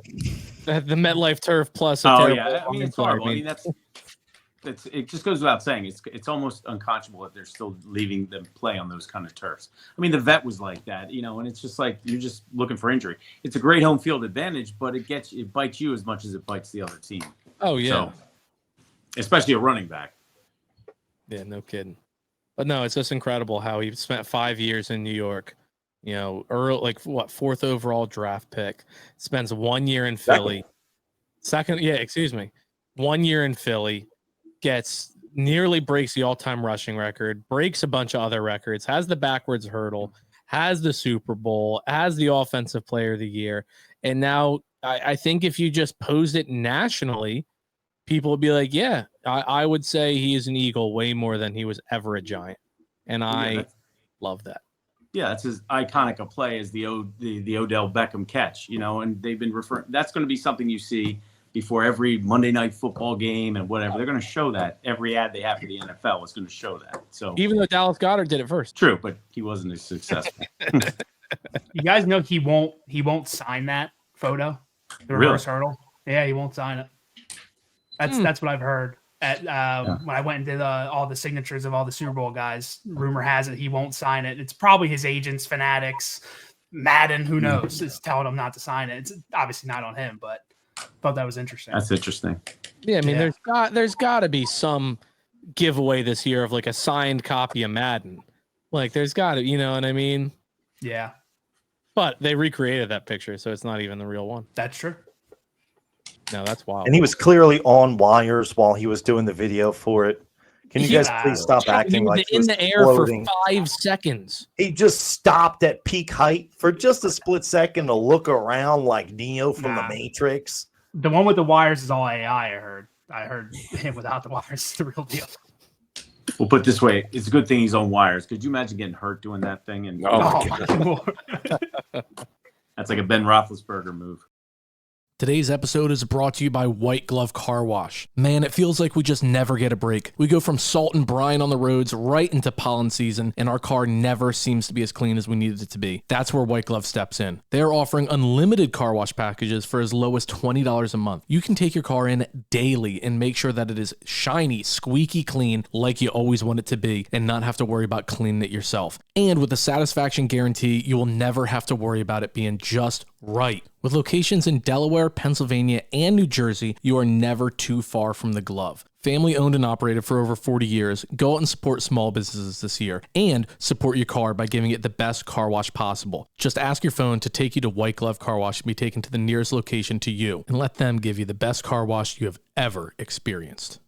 The MetLife turf plus. I mean, it's horrible. I mean, it just goes without saying. It's almost unconscionable that they're still leaving them play on those kind of turfs. I mean, the vet was like that, and it's just like you're just looking for injury. It's a great home field advantage, but it bites you as much as it bites the other team. Oh yeah, so, especially a running back. Yeah, no kidding. But no, it's just incredible how he spent 5 years in New York, early, fourth overall draft pick, spends 1 year in Philly. 1 year in Philly, nearly breaks the all-time rushing record, breaks a bunch of other records, has the backwards hurdle, has the Super Bowl, has the offensive player of the year. And now I think if you just posed it nationally, people would be like, yeah, I would say he is an Eagle way more than he was ever a Giant. And I love that. Yeah, that's as iconic a play as the Odell Beckham catch, and they've been referring. That's going to be something you see before every Monday Night Football game and whatever. They're going to show that. Every ad they have for the NFL is going to show that. So even though Dallas Goedert did it first. True, but he wasn't as successful. You guys know he won't sign that photo, the reverse hurdle. Yeah, he won't sign it. That's what I've heard. When I went and did all the signatures of all the Super Bowl guys, rumor has it he won't sign it. It's probably his agents, Fanatics, Madden, who knows, is telling him not to sign it. It's obviously not on him, but thought that was interesting. That's interesting. Yeah, I mean, there's got to be some giveaway this year of like a signed copy of Madden. Like, there's got to, you know what I mean? Yeah. But they recreated that picture, so it's not even the real one. That's true. No, that's wild. And he was clearly on wires while he was doing the video for it. Can you guys please stop acting like he was in the air floating for 5 seconds? He just stopped at peak height for just a split second to look around like Neo from the Matrix. The one with the wires is all AI, I heard him without the wires is the real deal. We'll put it this way. It's a good thing he's on wires. Could you imagine getting hurt doing that thing? And that's like a Ben Roethlisberger move. Today's episode is brought to you by White Glove Car Wash. Man, it feels like we just never get a break. We go from salt and brine on the roads right into pollen season, and our car never seems to be as clean as we needed it to be. That's where White Glove steps in. They're offering unlimited car wash packages for as low as $20 a month. You can take your car in daily and make sure that it is shiny, squeaky clean like you always want it to be, and not have to worry about cleaning it yourself. And with a satisfaction guarantee, you will never have to worry about it being just right. With locations in Delaware, Pennsylvania, and New Jersey, you are never too far from the glove. Family owned and operated for over 40 years, go out and support small businesses this year and support your car by giving it the best car wash possible. Just ask your phone to take you to White Glove Car Wash and be taken to the nearest location to you, and let them give you the best car wash you have ever experienced.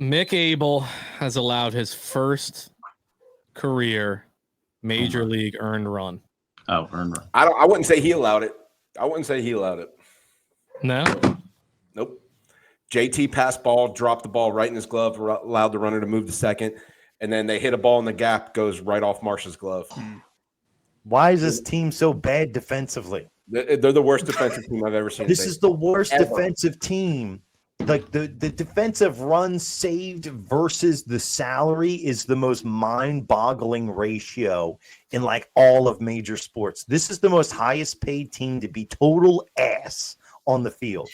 Mick Abel has allowed his first career major league earned run. Oh, earned run. I wouldn't say he allowed it. No? Nope. JT passed ball, dropped the ball right in his glove, allowed the runner to move to second, and then they hit a ball in the gap, goes right off Marsh's glove. Why is this team so bad defensively? They're the worst defensive team I've ever seen. This is the worst ever. defensive team. Like the defensive runs saved versus the salary is the most mind-boggling ratio in like all of major sports. This is the most highest paid team to be total ass on the field.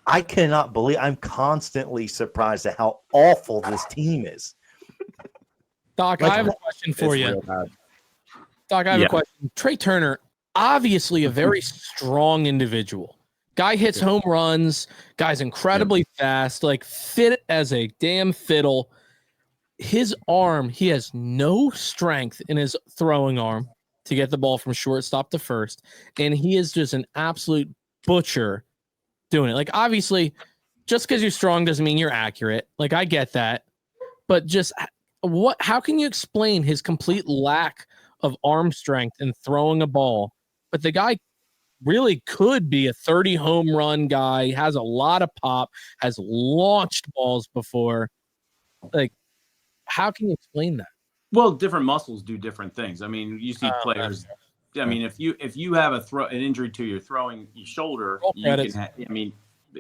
I cannot believe I'm constantly surprised at how awful this team is. Doc, I have a question for you. Doc, I have a question. Trey Turner, obviously a very strong individual. Guy hits home runs. Guy's incredibly fast, like fit as a damn fiddle. His arm, he has no strength in his throwing arm to get the ball from shortstop to first. And he is just an absolute butcher doing it. Like, obviously, just because you're strong doesn't mean you're accurate. Like, I get that. But just how can you explain his complete lack of arm strength in throwing a ball? But the guy really could be a 30 home run guy, has a lot of pop, has launched balls before. Like, how can you explain that? Well, different muscles do different things. I mean, you see players. I mean, if you have an injury to your shoulder, you can I mean,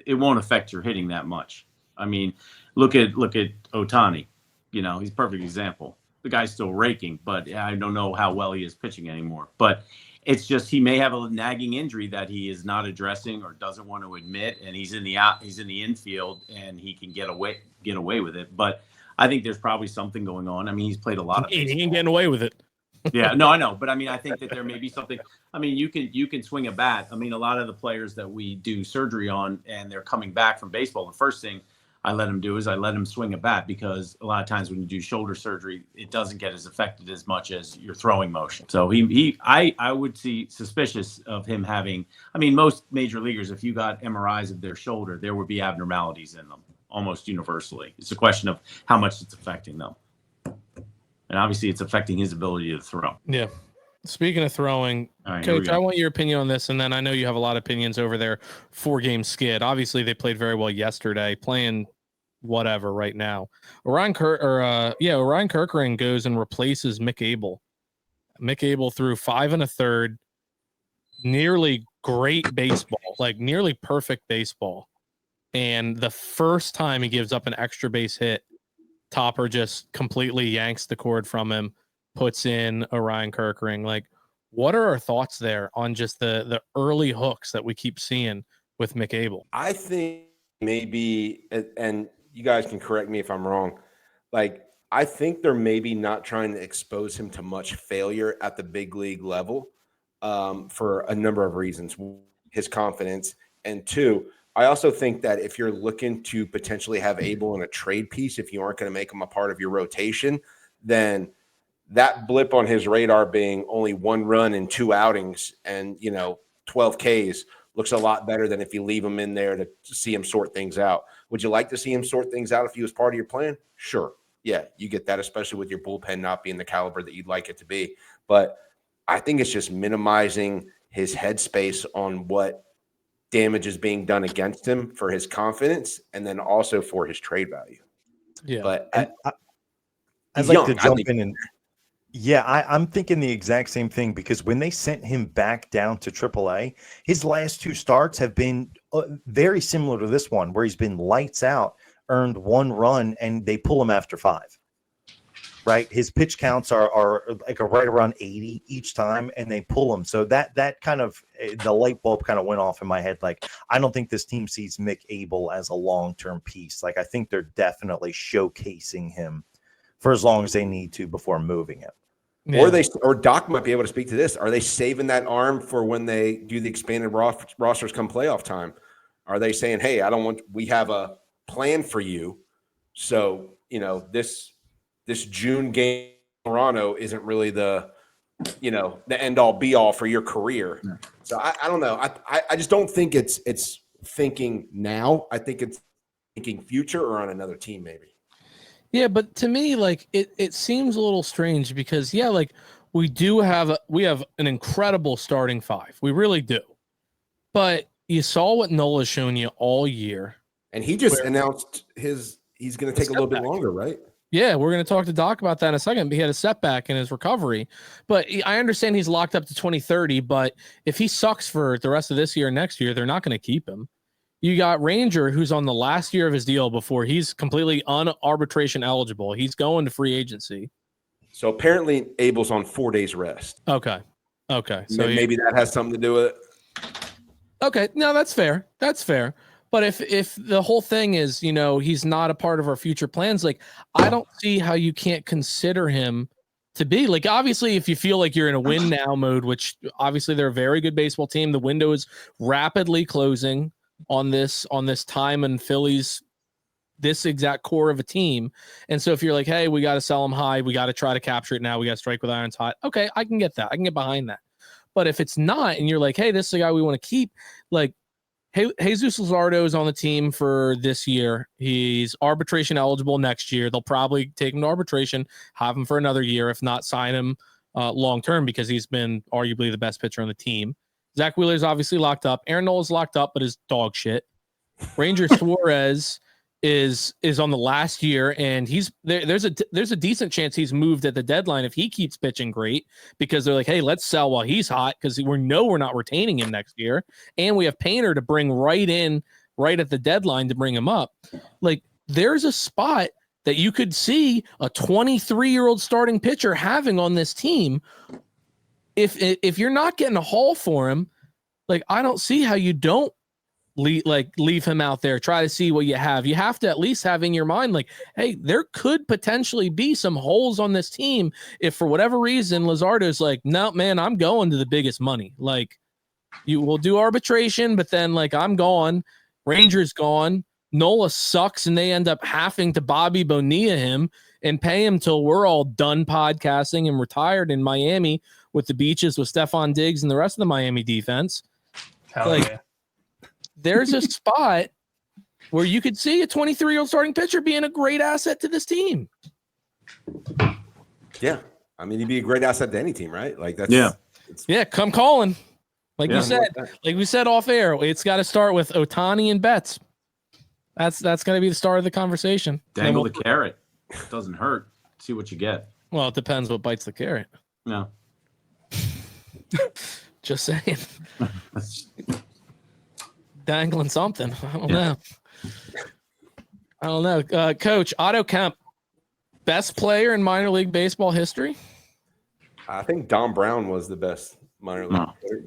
it won't affect your hitting that much. I mean, look at Ohtani. You know, he's a perfect example. The guy's still raking, but I don't know how well he is pitching anymore. But it's just he may have a nagging injury that he is not addressing or doesn't want to admit, and he's in the infield and he can get away with it. But I think there's probably something going on. I mean, he's played a lot of. He ain't getting away with it. Yeah, no, I know, but I mean, I think that there may be something. I mean, you can swing a bat. I mean, a lot of the players that we do surgery on and they're coming back from baseball, the first thing I let them do is I let them swing a bat, because a lot of times when you do shoulder surgery, it doesn't get as affected as much as your throwing motion. So I would see suspicious of him having. I mean, most major leaguers, if you got MRIs of their shoulder, there would be abnormalities in them almost universally. It's a question of how much it's affecting them. And obviously, it's affecting his ability to throw. Yeah. Speaking of throwing, right, Coach, I want your opinion on this, and then I know you have a lot of opinions over their 4-game skid. Obviously, they played very well yesterday, playing whatever right now. Orion Kerkering goes and replaces Mick Abel. Mick Abel threw 5 1/3, nearly great baseball, like nearly perfect baseball. And the first time he gives up an extra base hit, Topper just completely yanks the cord from him, puts in Orion Kerkering. Like, what are our thoughts there on just the early hooks that we keep seeing with Mick Abel? I think maybe, and you guys can correct me if I'm wrong, like, I think they're maybe not trying to expose him to much failure at the big league level for a number of reasons. His confidence, and 2, I also think that if you're looking to potentially have Abel in a trade piece, if you aren't going to make him a part of your rotation, then that blip on his radar being only 1 run in 2 outings and, 12 Ks looks a lot better than if you leave him in there to see him sort things out. Would you like to see him sort things out if he was part of your plan? Sure. Yeah, you get that, especially with your bullpen not being the caliber that you'd like it to be. But I think it's just minimizing his headspace on what damage is being done against him for his confidence and then also for his trade value. Yeah. But I'd like to jump in and I'm thinking the exact same thing, because when they sent him back down to AAA, his last 2 starts have been very similar to this one, where he's been lights out, earned 1 run, and they pull him after 5. Right, his pitch counts are like right around 80 each time, and they pull him. So that kind of the light bulb kind of went off in my head. Like, I don't think this team sees Mick Abel as a long-term piece. Like, I think they're definitely showcasing him for as long as they need to before moving him. Yeah. Or Doc might be able to speak to this. Are they saving that arm for when they do the expanded rosters come playoff time? Are they saying, hey, we have a plan for you. So, this June game in Toronto isn't really the end all be all for your career. So I don't know. I just don't think it's thinking now. I think it's thinking future or on another team, maybe. Yeah, but to me, like it seems a little strange because like we have an incredible starting five. We really do. But you saw what Nola's shown you all year. And he just announced he's going to take a little bit longer, right? Yeah, we're going to talk to Doc about that in a second. But he had a setback in his recovery. But I understand he's locked up to 2030. But if he sucks for the rest of this year and next year, they're not going to keep him. You got Ranger, who's on the last year of his deal before he's completely unarbitration eligible. He's going to free agency. So apparently Abel's on 4 days rest. Okay. So maybe that has something to do with it. Okay. No, that's fair. That's fair. But if the whole thing is, he's not a part of our future plans, like I don't see how you can't consider him to be. Like, obviously, if you feel like you're in a win now mode, which obviously they're a very good baseball team, the window is rapidly closing on this time and Phillies, this exact core of a team. And so if you're like, hey, we got to sell them high, we got to try to capture it now, we got to strike with irons hot. Okay, I can get that. I can get behind that. But if it's not, and you're like, hey, this is the guy we want to keep, like, hey, Jesus Luzardo is on the team for this year. He's arbitration eligible next year. They'll probably take him to arbitration, have him for another year, if not sign him long term, because he's been arguably the best pitcher on the team. Zach Wheeler's obviously locked up. Aaron Nola's locked up, but is dog shit. Ranger Suarez is on the last year, and there's a decent chance he's moved at the deadline if he keeps pitching great, because they're like, hey, let's sell while he's hot, because we're not retaining him next year, and we have Painter to bring right at the deadline to bring him up. Like, there's a spot that you could see a 23-year-old starting pitcher having on this team. If you're not getting a haul for him, like, I don't see how you don't leave him out there. Try to see what you have. You have to at least have in your mind, like, hey, there could potentially be some holes on this team if for whatever reason Luzardo's like, no, man, I'm going to the biggest money. Like, you will do arbitration, but then, like, I'm gone. Ranger's gone. Nola sucks, and they end up having to Bobby Bonilla him and pay him till we're all done podcasting and retired in Miami with the beaches with Stephon Diggs and the rest of the Miami defense. Hell yeah. There's a spot where you could see a 23-year-old starting pitcher being a great asset to this team. Yeah. I mean, he'd be a great asset to any team, right? Like, that's come calling. Like we said off air, it's got to start with Ohtani and Betts. That's going to be the start of the conversation. Dangle the carrot. It doesn't hurt. See what you get. Well, it depends what bites the carrot. No. Just saying. Dangling something. I don't know. Coach, Otto Kemp, best player in minor league baseball history? I think Don Brown was the best minor league player.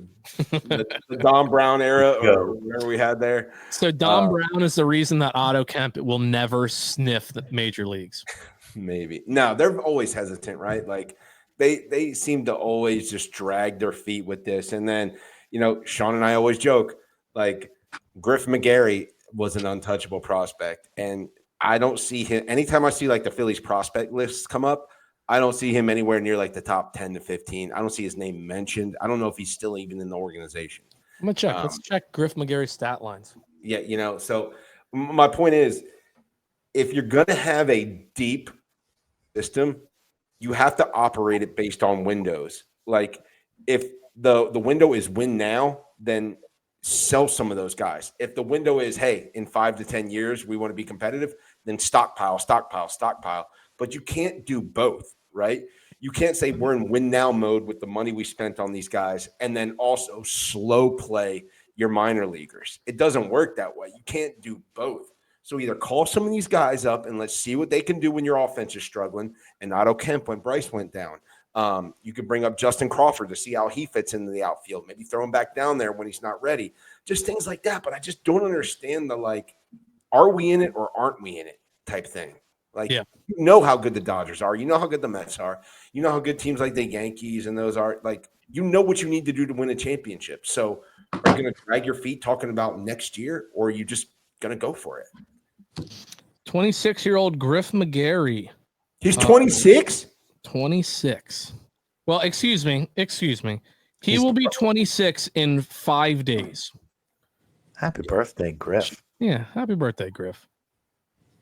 The Don Brown era, or whatever we had there. So Don Brown is the reason that Otto Kemp will never sniff the major leagues. Maybe. No, they're always hesitant, right? Like, they seem to always just drag their feet with this. And then, Sean and I always joke, like, Griff McGarry was an untouchable prospect, and I don't see him anytime I see like the Phillies prospect lists come up. I don't see him anywhere near like the top 10 to 15. I don't see his name mentioned. I don't know if he's still even in the organization. I'm gonna check. Let's check Griff McGarry's stat lines. Yeah, so my point is, if you're gonna have a deep system, you have to operate it based on windows. Like, if the window is win now, then sell some of those guys. If the window is, hey, in 5 to 10 years, we want to be competitive, then stockpile. But you can't do both, right? You can't say we're in win now mode with the money we spent on these guys and then also slow play your minor leaguers. It doesn't work that way. You can't do both. So either call some of these guys up and let's see what they can do when your offense is struggling, and Otto Kemp when Bryce went down. You could bring up Justin Crawford to see how he fits into the outfield. Maybe throw him back down there when he's not ready. Just things like that. But I just don't understand the, like, are we in it or aren't we in it type thing. Like, You know how good the Dodgers are. You know how good the Mets are. You know how good teams like the Yankees and those are. Like, you know what you need to do to win a championship. So are you going to drag your feet talking about next year, or are you just going to go for it? 26-year-old Griff McGarry. He's 26? 26. Well, excuse me. He will be 26 in 5 days. Happy birthday, Griff. Yeah, happy birthday, Griff.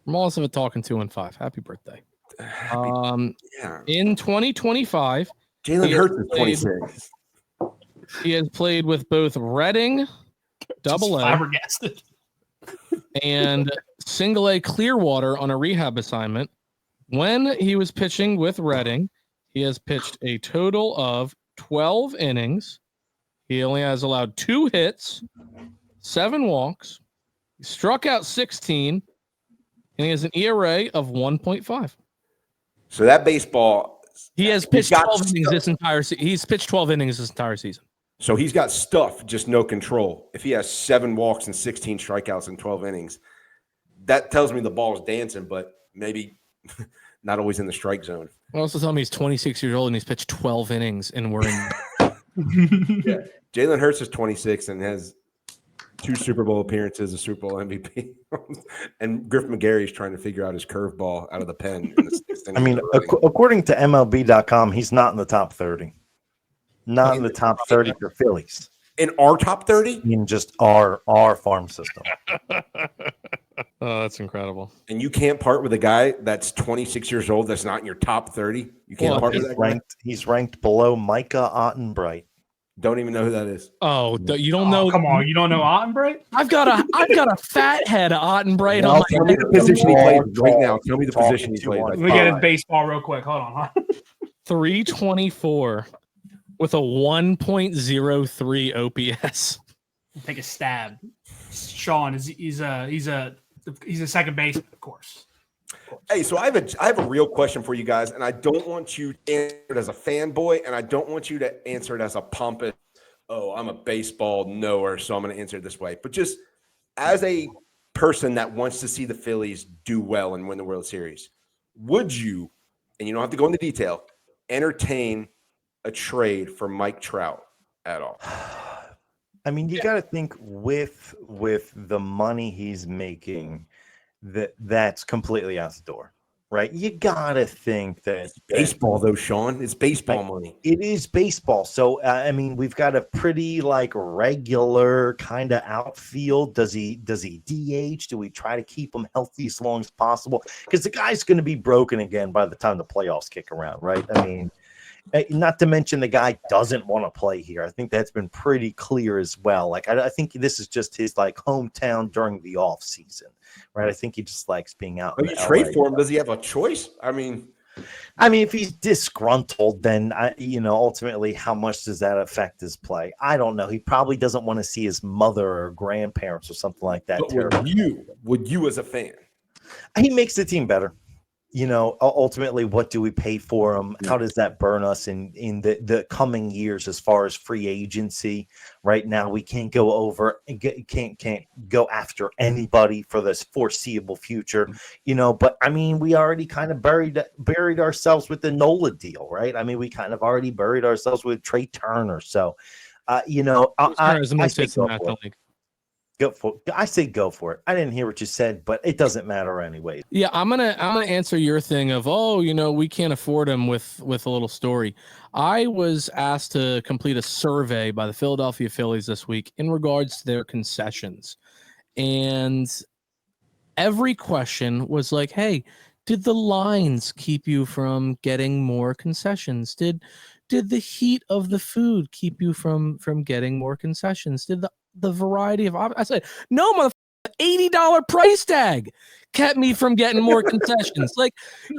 From all of us at Talking 215. Happy birthday. Yeah. In 2025, Jalen Hurts is 26. he has played with both Reading, Double A, Flabbergasted. and Single A Clearwater on a rehab assignment. When he was pitching with Reading, he has pitched a total of 12 innings. He only has allowed 2 hits, 7 walks. He struck out 16, and he has an ERA of 1.5. So that baseball. He has pitched 12 innings this entire season. He's pitched 12 innings this entire season. So he's got stuff, just no control. If he has 7 walks and 16 strikeouts in 12 innings, that tells me the ball is dancing, but maybe not always in the strike zone. Also tell me he's 26 years old and he's pitched 12 innings, and we're in. Yeah. Jalen Hurts is 26 and has 2 Super Bowl appearances, a Super Bowl MVP. And Griff McGarry is trying to figure out his curveball out of the pen. In the 6th inning. I mean, according to MLB.com, he's not in the top 30. Not in the top 30 for Phillies. In our top 30? In just our farm system. Oh, that's incredible. And you can't part with a guy that's 26 years old that's not in your top 30? You can't part with that guy? He's ranked below Micah Ottenbright. Don't even know who that is. Oh, you don't know? Come on, you don't know Ottenbright? I've got a fat head of Ottenbright on my Tell me the position he plays right now. Tell me the position he plays. Let me get his baseball real quick. Hold on. 324 with a 1.03 OPS. Take a stab. Sean he's a second baseman, of course. Hey, so I have a real question for you guys, and I don't want you to answer it as a fanboy, and I don't want you to answer it as a pompous, oh, I'm a baseball knower, so I'm going to answer it this way. But just as a person that wants to see the Phillies do well and win the World Series, would you, and you don't have to go into detail, entertain a trade for Mike Trout at all? I mean, you got to think with the money he's making, that's completely out the door, right? You got to think that it's baseball, though, Sean. It's baseball money. It is baseball. So, I mean, we've got a pretty regular kind of outfield. Does he DH? Do we try to keep him healthy as long as possible? Because the guy's going to be broken again by the time the playoffs kick around, right? I mean, not to mention the guy doesn't want to play here. I think that's been pretty clear as well. I think this is just his hometown during the off season, right? I think he just likes being out. When you trade for him, does he have a choice? I mean, if he's disgruntled, then ultimately, how much does that affect his play? I don't know. He probably doesn't want to see his mother or grandparents or something like that. But would you as a fan? He makes the team better. Ultimately, what do we pay for him? How does that burn us in the coming years as far as free agency? Right now, we can't go can't go after anybody for this foreseeable future, But I mean, we already kind of buried ourselves with the Nola deal, right? I mean, we kind of already buried ourselves with Trey Turner. So, I say go for it. I say go for it. I didn't hear what you said, but it doesn't matter anyway. Yeah, I'm gonna answer your thing of we can't afford him with a little story. I was asked to complete a survey by the Philadelphia Phillies this week in regards to their concessions, and every question was like, "Hey, did the lines keep you from getting more concessions? Did the heat of the food keep you from getting more concessions? Did the variety of I said, no, motherfucker, $80 price tag kept me from getting more concessions.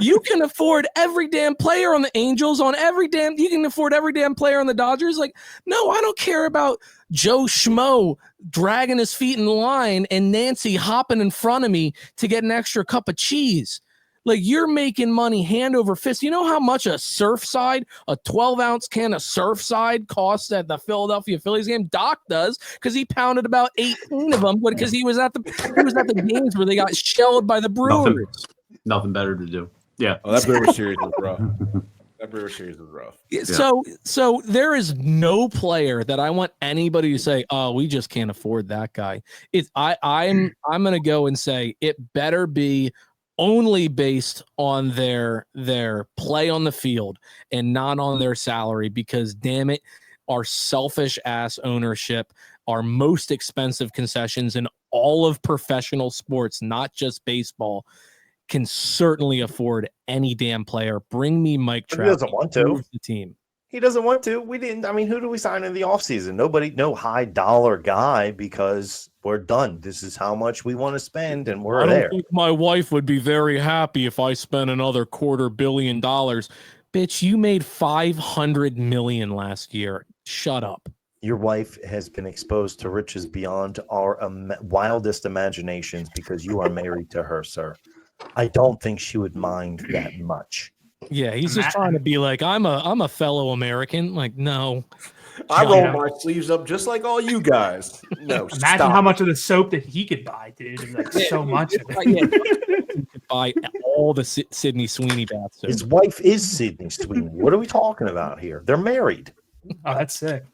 You can afford every damn player on the Angels, you can afford every damn player on the Dodgers. No, I don't care about Joe Schmo dragging his feet in line and Nancy hopping in front of me to get an extra cup of cheese. You're making money hand over fist. You know how much a Surfside, a 12-ounce can of Surfside costs at the Philadelphia Phillies game? Doc does, because he pounded about 18 of them because he was at the games where they got shelled by the Brewers. Nothing better to do. Yeah. Oh, that Brewers series was rough. Yeah. So there is no player that I want anybody to say, "Oh, we just can't afford that guy." I'm going to go and say it better be only based on their play on the field and not on their salary, because damn it, our selfish ass ownership, our most expensive concessions in all of professional sports, not just baseball, can certainly afford any damn player. Bring me Mike He Trout. doesn't want to. Improves the team. He doesn't want to. We didn't. I mean, who do we sign in the offseason? Nobody, no high dollar guy because we're done. This is how much we want to spend, and we're I don't there. think my wife would be very happy if I spent another $250 million. Bitch, you made $500 million last year. Shut up. Your wife has been exposed to riches beyond our wildest imaginations because you are married to her, sir. I don't think she would mind that much. Yeah, he's just trying to be like, I'm a fellow American. Like, no. I roll my sleeves up just like all you guys. No, imagine how much of the soap that he could buy, dude. It's like so much of it. He could buy all the Sydney Sweeney bath soap. His wife is Sydney Sweeney. What are we talking about here? They're married. Oh, that's sick.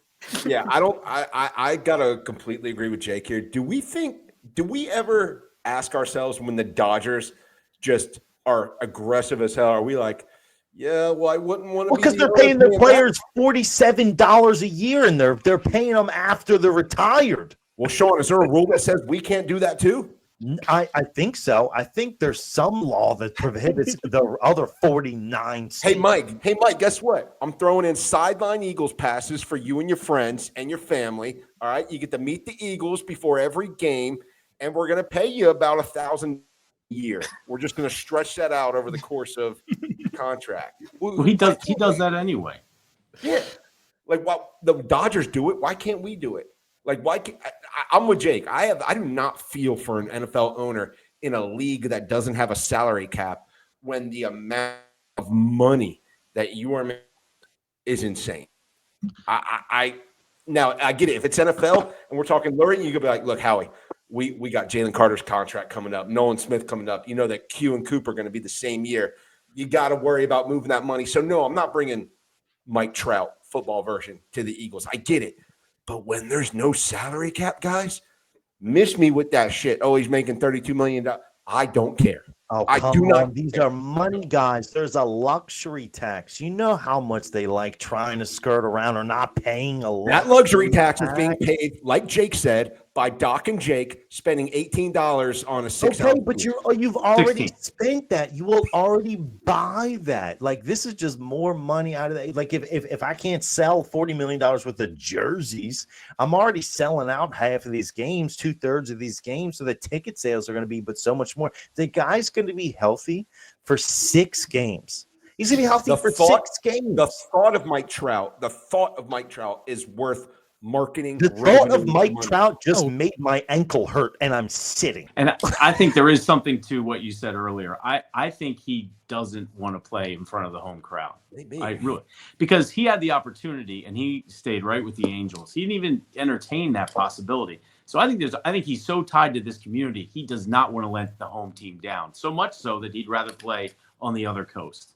Yeah, I gotta completely agree with Jake here. Do we ever ask ourselves when the Dodgers just are aggressive as hell? Are we like, yeah, well, I wouldn't want to because they're paying their players $47 a year, and they're paying them after they're retired. Well, Sean, is there a rule that says we can't do that too? I think so. I think there's some law that prohibits the other 49 states. Hey, Mike, guess what? I'm throwing in sideline Eagles passes for you and your friends and your family. All right. You get to meet the Eagles before every game, and we're going to pay you about $1,000 a year. We're just going to stretch that out over the course of the contract. Well, he does that anyway. Yeah. Like, while the Dodgers do it, why can't we do it? Like, why can't I'm with Jake. I do not feel for an NFL owner in a league that doesn't have a salary cap when the amount of money that you are making is insane. Now I get it. If it's NFL and we're talking luring, you could be like, look, Howie, we got Jalen Carter's contract coming up, Nolan Smith coming up. You know that Q and Cooper are going to be the same year. You got to worry about moving that money. So no, I'm not bringing Mike Trout football version to the Eagles. I get it. But when there's no salary cap, guys, miss me with that shit. Oh, he's making $32 million. I don't care. Oh, I do not. These are money guys. There's a luxury tax. You know how much they like trying to skirt around or not paying a lot. That luxury tax is being paid, like Jake said, by Doc and Jake spending $18 on a 6-ounce. Okay, but you've already spent that. You will already buy that. Like, this is just more money out of that. Like, if I can't sell $40 million worth of jerseys, I'm already selling out half of these games, 2/3 of these games. So the ticket sales are going to be, but so much more. The guy's going to be healthy for 6 games. He's going to be healthy for 6 games. The thought of Mike Trout is worth marketing. The thought of Mike Trout just made my ankle hurt, and I'm sitting. And I think there is something to what you said earlier. I think he doesn't want to play in front of the home crowd. Because he had the opportunity and he stayed right with the Angels. He didn't even entertain that possibility. So I think he's so tied to this community, he does not want to let the home team down. So much so that he'd rather play on the other coast.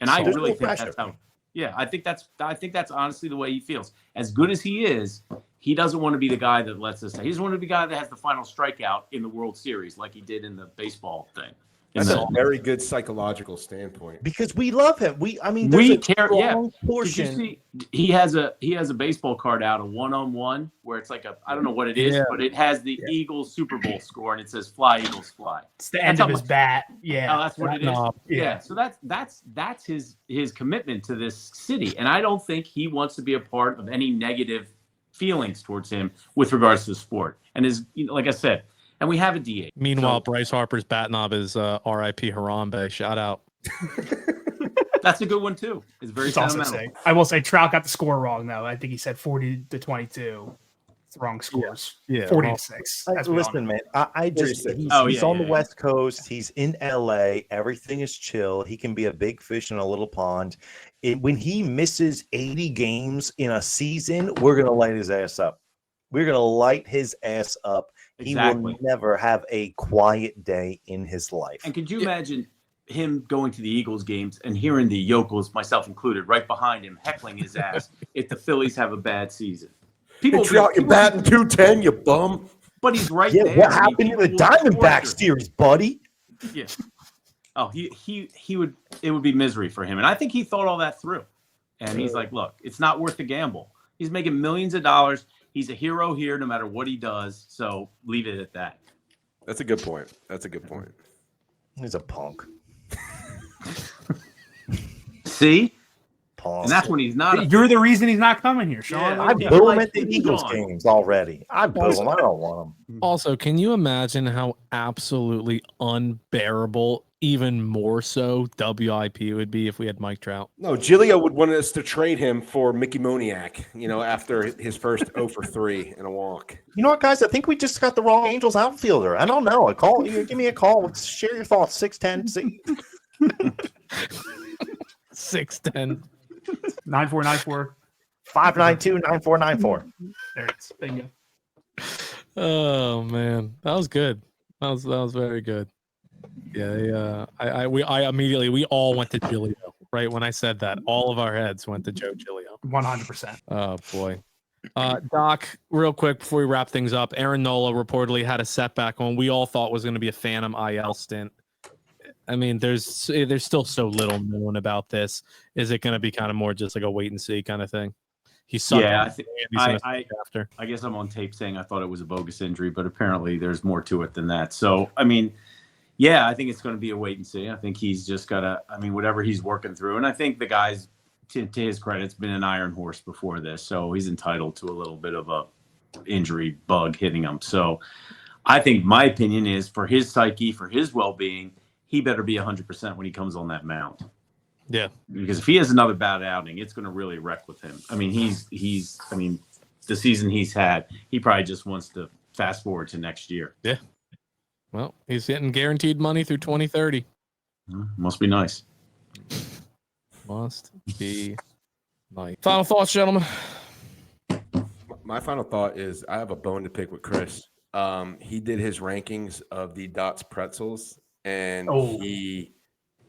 And I really think that's how. Yeah, I think that's honestly the way he feels. As good as he is, he doesn't want to be the guy that lets us. He doesn't want to be the guy that has the final strikeout in the World Series like he did in the baseball thing. That's a very good psychological standpoint. Because we love him. We care. Yeah. Portion. Did you see, he has a baseball card out, a 1-on-1, where it's like I don't know what it is, but it has the Eagles Super Bowl score and it says "Fly Eagles Fly." It's the end of his bat. Yeah, that's what it is. Yeah. So that's his commitment to this city, and I don't think he wants to be a part of any negative feelings towards him with regards to the sport. And like I said. And we have a DH. Meanwhile, Bryce Harper's bat knob is R.I.P. Harambe. Shout out. That's a good one, too. It's very sentimental. I will say Trout got the score wrong, though. I think he said 40-22. It's the wrong scores. Yeah. 40-6. Listen, man, he's on the West Coast. He's in L.A. Everything is chill. He can be a big fish in a little pond. When he misses 80 games in a season, we're going to light his ass up. We're going to light his ass up. Exactly. He will never have a quiet day in his life. And could you imagine him going to the Eagles games and hearing the yokels, myself included, right behind him, heckling his ass if the Phillies have a bad season? People Trout, you're batting 210, you bum. But he's right there. What happened in the Diamondback series, buddy? Yeah. Oh, he would. It would be misery for him, and I think he thought all that through. And he's like, look, it's not worth the gamble. He's making millions of dollars. He's a hero here no matter what he does. So leave it at that. That's a good point. He's a punk. See? Punk. And that's when he's not. You're the reason he's not coming here, Sean. Yeah, I people boo him like at the Big Eagles Sean. games already. I boo him. I don't want him. Also, can you imagine how absolutely unbearable, even more so, WIP would be if we had Mike Trout? No, Gilio would want us to trade him for Mickey Moniak, after his first 0 for 3 and a walk. You know what, guys? I think we just got the wrong Angels outfielder. I don't know. Give me a call. Share your thoughts. 610. 6'10". 9494. 592-9494. There it is. Bingo. Oh man, that was good. That was very good. Yeah, we all went to Gilio, right? When I said that, all of our heads went to Joe Gilio. 100%. Oh boy. Doc, real quick before we wrap things up, Aaron Nola reportedly had a setback on we all thought was going to be a Phantom IL stint. I mean, there's still so little known about this. Is it going to be kind of more just like a wait and see kind of thing? I guess I'm on tape saying I thought it was a bogus injury, but apparently there's more to it than that. So, I mean, yeah, I think it's going to be a wait and see. I think he's just got to, whatever he's working through. And I think the guy's, to his credit, has been an iron horse before this. So he's entitled to a little bit of a injury bug hitting him. So I think my opinion is for his psyche, for his well-being, he better be 100% when he comes on that mound. Yeah. Because if he has another bad outing, it's going to really wreck with him. I mean, the season he's had, he probably just wants to fast forward to next year. Yeah. Well, he's getting guaranteed money through 2030. Must be nice. Must be nice. Final thoughts, gentlemen. My final thought is I have a bone to pick with Chris. He did his rankings of the Dots pretzels, and he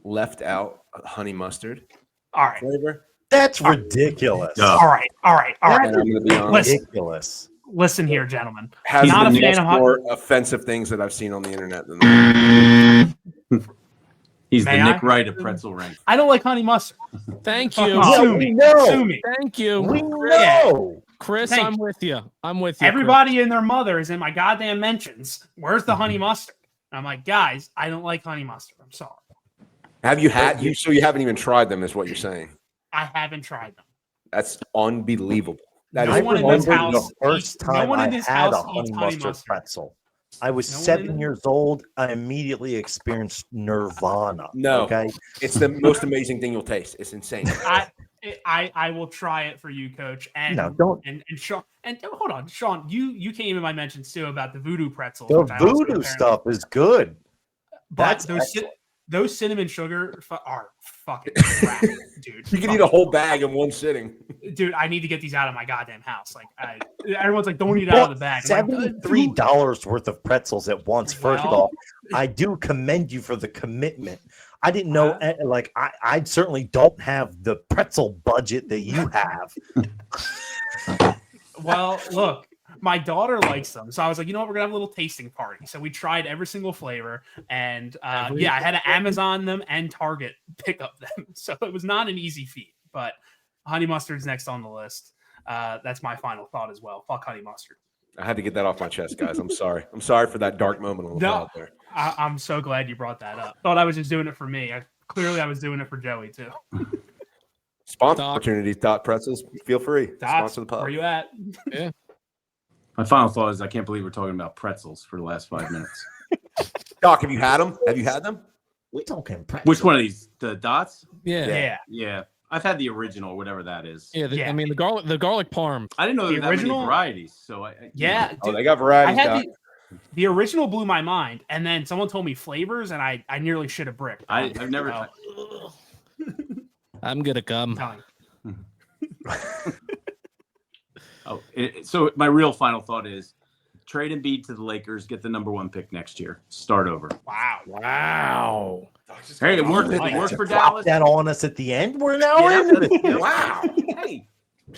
left out honey mustard All right. flavor. That's ridiculous. All right. And I'm going to be honest. Ridiculous. Listen here, gentlemen. Has Not a been fan of more offensive things that I've seen on the internet than that. He's May the I? Nick Wright of pretzel rank. I don't like honey mustard. Thank Fuck you. off. Yeah, Sue we me. know. Sue me. Thank you. We know. Chris, Thank I'm with you. Chris. Everybody and their mother is in my goddamn mentions. Where's the honey mustard? And I'm like, guys, I don't like honey mustard. I'm sorry. Have you had you? So you haven't even tried them, is what you're saying? I haven't tried them. That's unbelievable. That No is one in this remember house the first eats- no time one in I this had a house honey eats honey mustard mustard. pretzel. I was No one 7 in- years old. I immediately experienced nirvana. No. Okay. It's the most amazing thing you'll taste. It's insane. I will try it for you, Coach. And No, don't. and Sean. And hold on, Sean. You came in my mentions too about the voodoo pretzels. The which I also voodoo apparently- stuff is good. But That's those cinnamon sugar are fucking crap, dude. You can eat a whole bag in one sitting. Dude, I need to get these out of my goddamn house. Like, everyone's like, don't eat it out of the bag. I'm like, $73 worth of pretzels at once. First of Well- all, I do commend you for the commitment. I didn't know, I certainly don't have the pretzel budget that you have. Well, look, my daughter likes them. So I was like, you know what? We're going to have a little tasting party. So we tried every single flavor. And I had to Amazon them and Target pick up them. So it was not an easy feat. But honey mustard's next on the list. That's my final thought as well. Fuck honey mustard. I had to get that off my chest, guys. I'm sorry. I'm sorry for that dark moment on the No. out there. I'm so glad you brought that up. Thought I was just doing it for me. Clearly, I was doing it for Joey, too. Sponsor Doc. opportunities, Dot Pretzels. Feel free. Dots, Sponsor the pub. where you at? My final thought is I can't believe we're talking about pretzels for the last 5 minutes. Doc, have you had them? Have you had them? We're talking pretzels. Which one of these? The Dots? Yeah. Yeah. I've had the original, whatever that is. Yeah, Yeah. I mean the garlic parm. I didn't know there The were that original- many varieties. So Yeah. Oh, dude, they got I varieties, had Doc. the original blew my mind. And then someone told me flavors, and I nearly shit a brick. I've never. Oh, I'm gonna come. I'm telling you. So my real final thought is trade Embiid to the Lakers, get the number 1 pick next year, start over. Wow. Hey, it worked. It worked for Dallas. That on us at the end. We're now into this. Wow. Hey,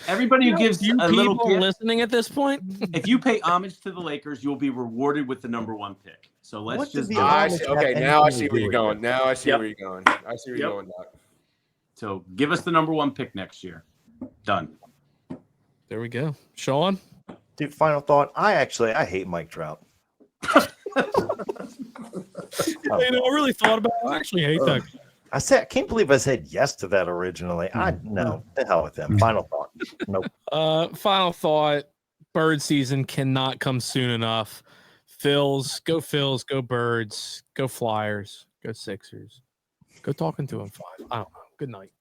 everybody who gives You a little people gift, listening at this point? if you pay homage to the Lakers, you'll be rewarded with the number 1 pick. So let's What just did do the it. I homage see. have Okay, now I anything see to where do you're with going. it? Now I see Yep. where you're going. I see where you're Yep. going, Doc. So give us the number 1 pick next year. Done. There we go. Sean? Dude, final thought. I hate Mike Trout. You know, I really thought about it. I actually hate that. I can't believe I said yes to that originally. No, the hell with them. Final thought. Nope. Final thought. Bird season cannot come soon enough. Phils, go Birds, go Flyers, go Sixers. Go talking to them 5. I don't know. Good night.